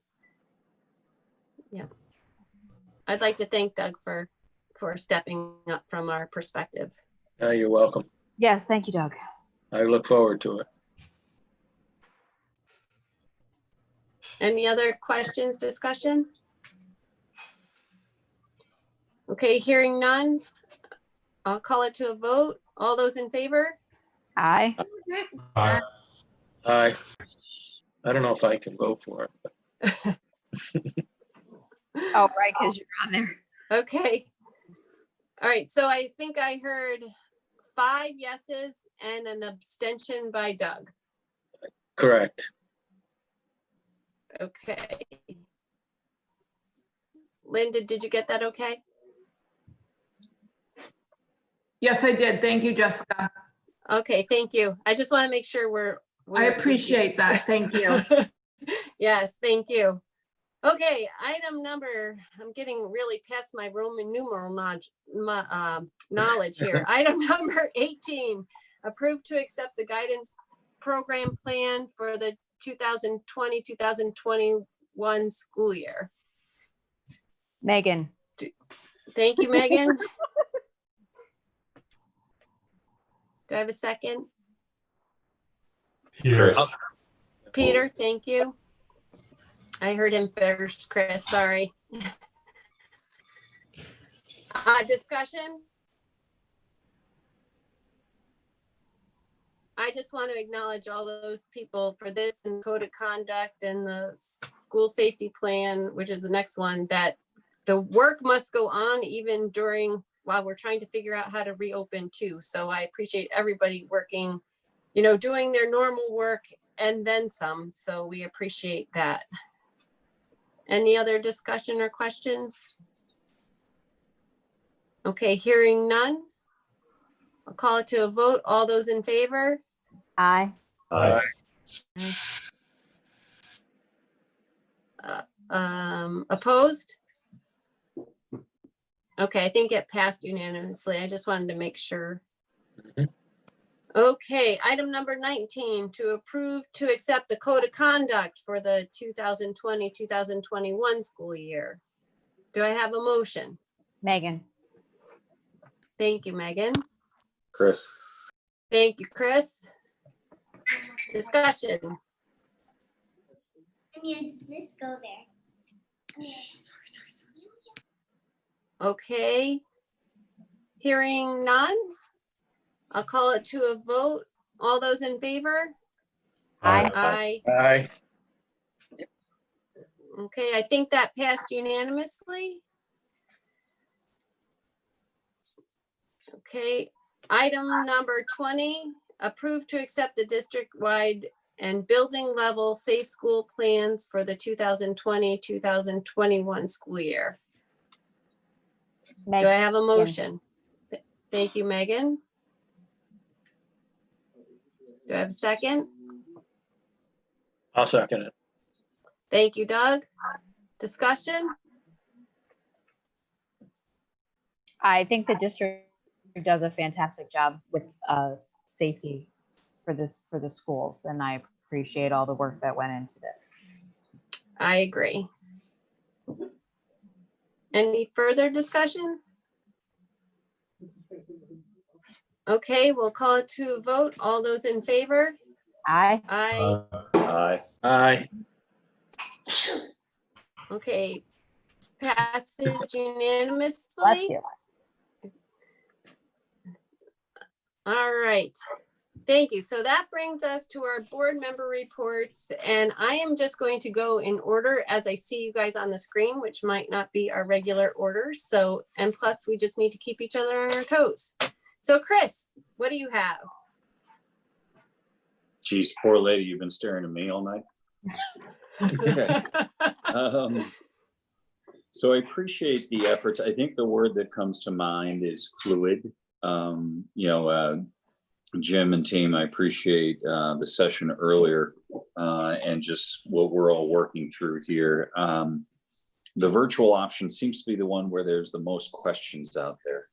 I'd like to thank Doug for stepping up from our perspective. You're welcome. Yes, thank you, Doug. I look forward to it. Any other questions, discussion? Okay, hearing none, I'll call it to a vote. All those in favor? Aye. Aye. I don't know if I can vote for it. Oh, right, because you're on there. Okay. All right, so I think I heard 5 yeses and an abstention by Doug. Correct. Okay. Linda, did you get that okay? Yes, I did. Thank you, Jessica. Okay, thank you. I just want to make sure we're I appreciate that. Thank you. Yes, thank you. Okay, item number, I'm getting really past my Roman numeral knowledge here. Item number 18, approved to accept the guidance program plan for the 2020-2021 school year. Megan. Thank you, Megan. Do I have a second? Yes. Peter, thank you. I heard him first, Chris, sorry. Discussion? I just want to acknowledge all those people for this and code of conduct and the school safety plan, which is the next one, that the work must go on even while we're trying to figure out how to reopen too. So I appreciate everybody working, doing their normal work and then some. So we appreciate that. Any other discussion or questions? Okay, hearing none. I'll call it to a vote. All those in favor? Aye. Aye. Opposed? Okay, I think it passed unanimously. I just wanted to make sure. Mhm. Okay, item number 19, to approve to accept the code of conduct for the 2020-2021 school year. Do I have a motion? Megan. Thank you, Megan. Chris, Thank you, Chris. Discussion. Does this go there? Okay. Hearing none. I'll call it to a vote. All those in favor? Aye. Aye. Aye. Okay, I think that passed unanimously. Okay, item number 20, approved to accept the district-wide and building level safe school plans for the 2020-2021 school year. Do I have a motion? Thank you, Megan. Do I have a second? I'll second it. Thank you, Doug. Discussion? I think the district does a fantastic job with safety for the schools, and I appreciate all the work that went into this. I agree. Any further discussion? Okay, we'll call it to a vote. All those in favor? Aye. Aye. aye. Aye. Okay. Passes Bless unanimously. you. All right. Thank you. So that brings us to our board member reports, and I am just going to go in order as I see you guys on the screen, which might not be our regular order. So, and plus we just need to keep each other on our toes. So Chris, what do you have? Geez, poor lady, you've been staring at me all night. Okay. So I appreciate the efforts. I think the word that comes to mind is fluid. Jim and team, I appreciate the session earlier and just what we're all working through here. The virtual option seems to be the one where there's the most questions out there.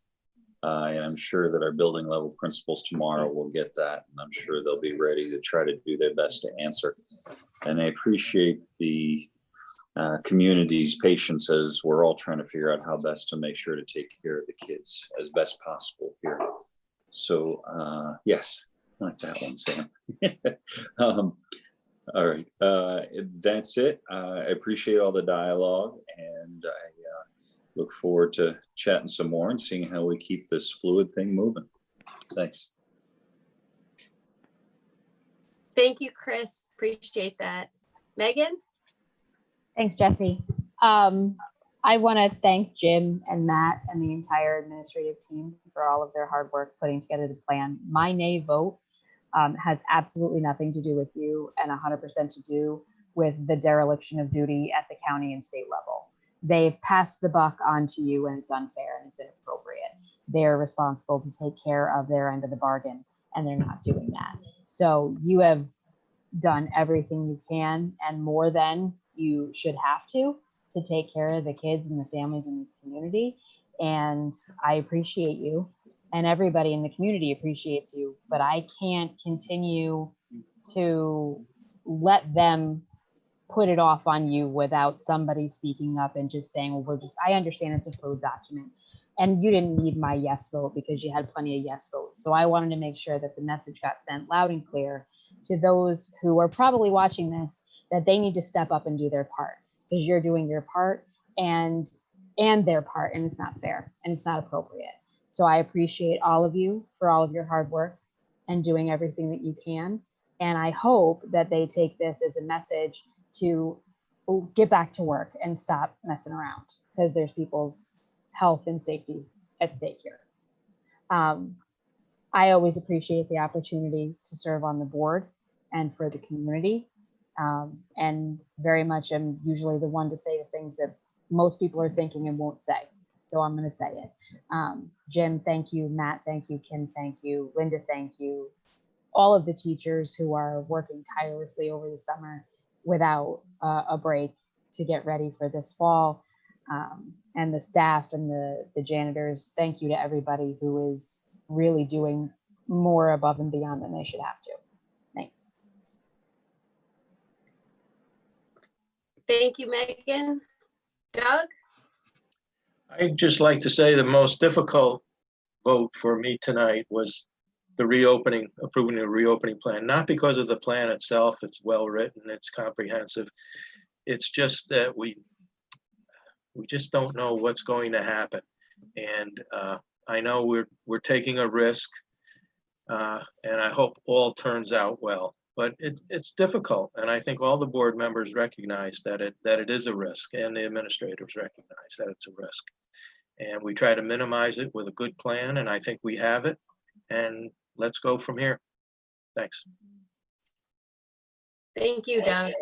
And I'm sure that our building level principals tomorrow will get that. And I'm sure they'll be ready to try to do their best to answer. And I appreciate the community's patience as we're all trying to figure out how best to make sure to take care of the kids as best possible here. So yes, I like that one, Sam. All right, that's it. I appreciate all the dialogue, and I look forward to chatting some more and seeing how we keep this fluid thing moving. Thanks. Thank you, Chris. Appreciate that. Megan? Thanks, Jesse. I want to thank Jim and Matt and the entire administrative team for all of their hard work putting together the plan. My nay vote has absolutely nothing to do with you and 100% to do with the dereliction of duty at the county and state level. They've passed the buck on to you, and it's unfair and it's inappropriate. They're responsible to take care of their end of the bargain, and they're not doing that. So you have done everything you can and more than you should have to take care of the kids and the families in this community. And I appreciate you, and everybody in the community appreciates you, but I can't continue to let them put it off on you without somebody speaking up and just saying, well, I understand it's a code document and you didn't need my yes vote because you had plenty of yes votes. So I wanted to make sure that the message got sent loud and clear to those who are probably watching this, that they need to step up and do their part, because you're doing your part and their part, and it's not fair and it's not appropriate. So I appreciate all of you for all of your hard work and doing everything that you can. And I hope that they take this as a message to get back to work and stop messing around, because there's people's health and safety at stake here. I always appreciate the opportunity to serve on the board and for the community. And very much I'm usually the one to say the things that most people are thinking and won't say. So I'm going to say it. Jim, thank you. Matt, thank you. Kim, thank you. Linda, thank you. All of the teachers who are working tirelessly over the summer without a break to get ready for this fall. And the staff and the janitors, thank you to everybody who is really doing more above and beyond than they should have to. Thanks. Thank you, Megan. Doug? I'd just like to say the most difficult vote for me tonight was the reopening, approving the reopening plan, not because of the plan itself. It's well written, it's comprehensive. It's just that we just don't know what's going to happen. And I know we're taking a risk, and I hope all turns out well. But it's difficult, and I think all the board members recognize that it is a risk, and the administrators recognize that it's a risk. And we try to minimize it with a good plan, and I think we have it. And let's go from here. Thanks. Thank you, Doug.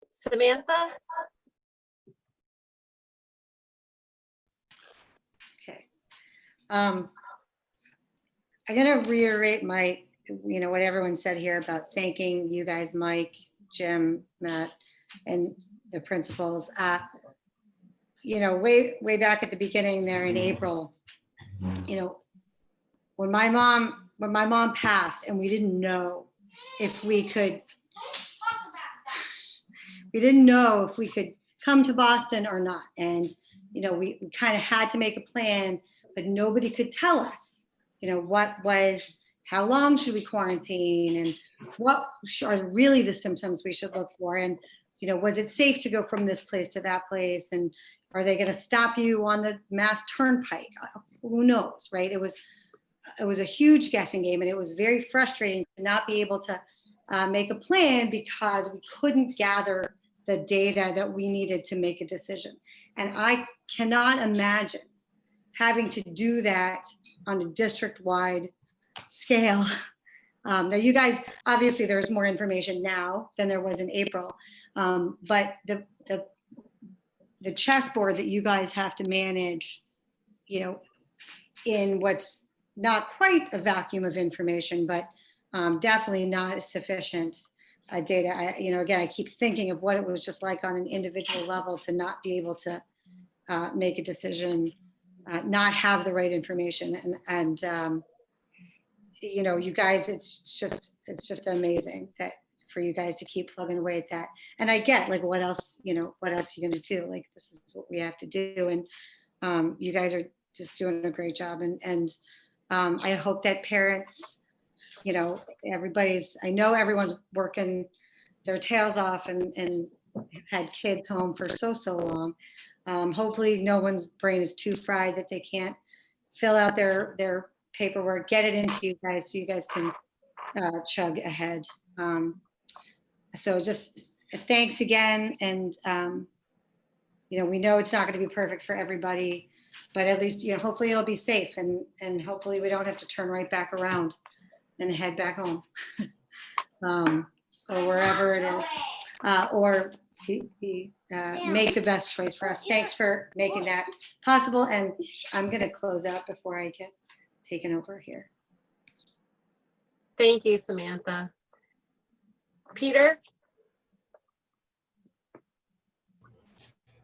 Samantha? Okay. I'm going to reiterate what everyone said here about thanking you guys, Mike, Jim, Matt, and the principals. Way back at the beginning there in April, when my mom passed and we didn't know if we could come to Boston or not. And, we kind of had to make a plan, but nobody could tell us, how long should we quarantine and what are really the symptoms we should look for? And, was it safe to go from this place to that place? And are they going to stop you on the Mass Turnpike? Who knows, right? It was a huge guessing game, and it was very frustrating to not be able to make a plan because we couldn't gather the data that we needed to make a decision. And I cannot imagine having to do that on a district-wide scale Now you guys, obviously there's more information now than there was in April, but the chessboard that you guys have to manage, in what's not quite a vacuum of information, but definitely not sufficient data. Again, I keep thinking of what it was just like on an individual level to not be able to make a decision, not have the right information, and you guys, it's just amazing that for you guys to keep plugging away at that. And I get like, what else are you gonna do? Like, this is what we have to do, and you guys are just doing a great job, and I hope that parents, I know everyone's working their tails off and had kids home for so long. Hopefully no one's brain is too fried that they can't fill out their paperwork, get it into you guys so you guys can chug ahead. So just thanks again. And, we know it's not going to be perfect for everybody, but at least, hopefully it'll be safe, and hopefully we don't have to turn right back around and head back home or wherever it is, or make the best choice for us. Thanks for making that possible. And I'm going to close out before I get taken over here. Thank you, Samantha. Peter?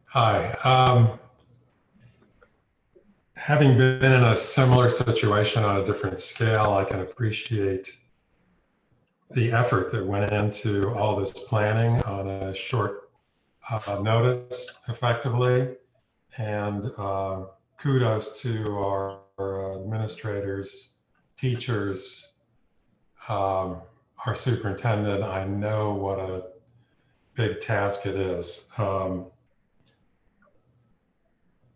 Hi. Having been in a similar situation on a different scale, I can appreciate the effort that went into all this planning on a short notice effectively. And kudos to our administrators, teachers, our superintendent. I know what a big task it is.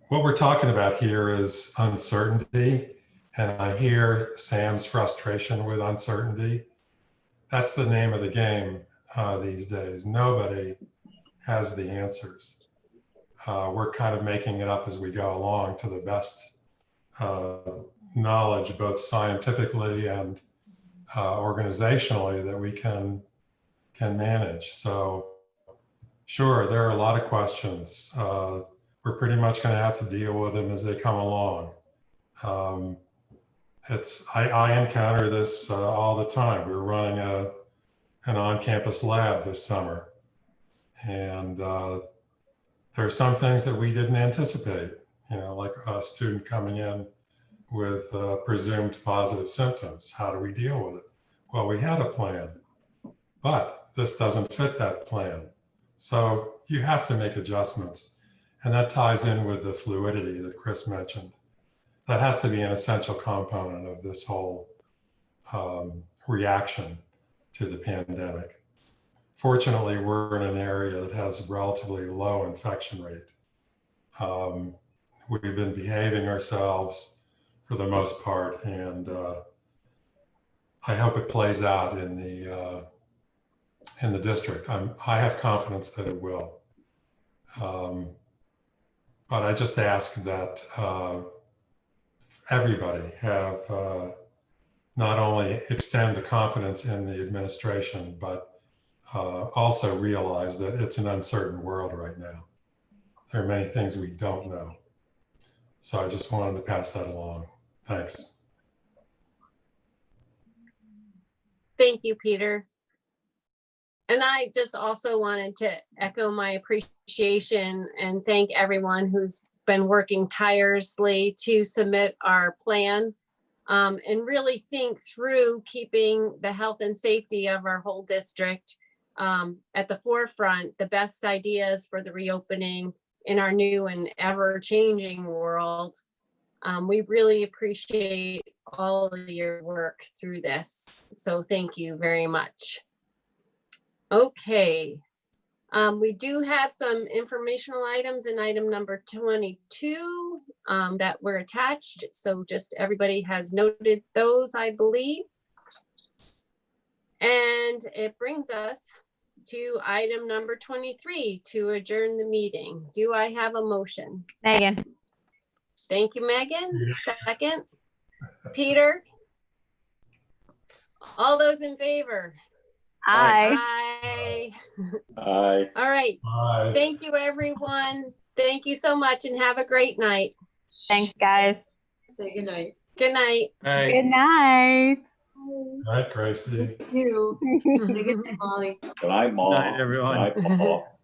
What we're talking about here is uncertainty, and I hear Sam's frustration with uncertainty. That's the name of the game these days. Nobody has the answers. We're kind of making it up as we go along to the best knowledge, both scientifically and organizationally, that we can manage. So sure, there are a lot of questions. We're pretty much going to have to deal with them as they come along. I encounter this all the time. We're running an on-campus lab this summer, and there are some things that we didn't anticipate, like a student coming in with presumed positive symptoms. How do we deal with it? Well, we had a plan, but this doesn't fit that plan. So you have to make adjustments. And that ties in with the fluidity that Chris mentioned. That has to be an essential component of this whole reaction to the pandemic. Fortunately, we're in an area that has a relatively low infection rate. We've been behaving ourselves for the most part, and I hope it plays out in the district. I have confidence that it will. But I just ask that everybody have not only extend the confidence in the administration, but also realize that it's an uncertain world right now. There are many things we don't know. So I just wanted to pass that along. Thanks. Thank you, Peter. And I just also wanted to echo my appreciation and thank everyone who's been working tirelessly to submit our plan and really think through keeping the health and safety of our whole district at the forefront, the best ideas for the reopening in our new and ever-changing world. We really appreciate all of your work through this. So thank you very much. Okay, we do have some informational items in item number 22 that were attached. So just everybody has noted those, I believe. And it brings us to item number 23 to adjourn the meeting. Do I have a motion? Megan. Thank you, Megan. Second. Peter. All those in favor? Aye. Aye. Aye. All right. Bye. Thank you, everyone. Thank you so much and have a great night. Thanks, guys. Say goodnight. Good night. Aye. Good night. All right, Gracie. You. Say goodnight, Molly. Good night, Mom. Good night, everyone. Good night, Paul.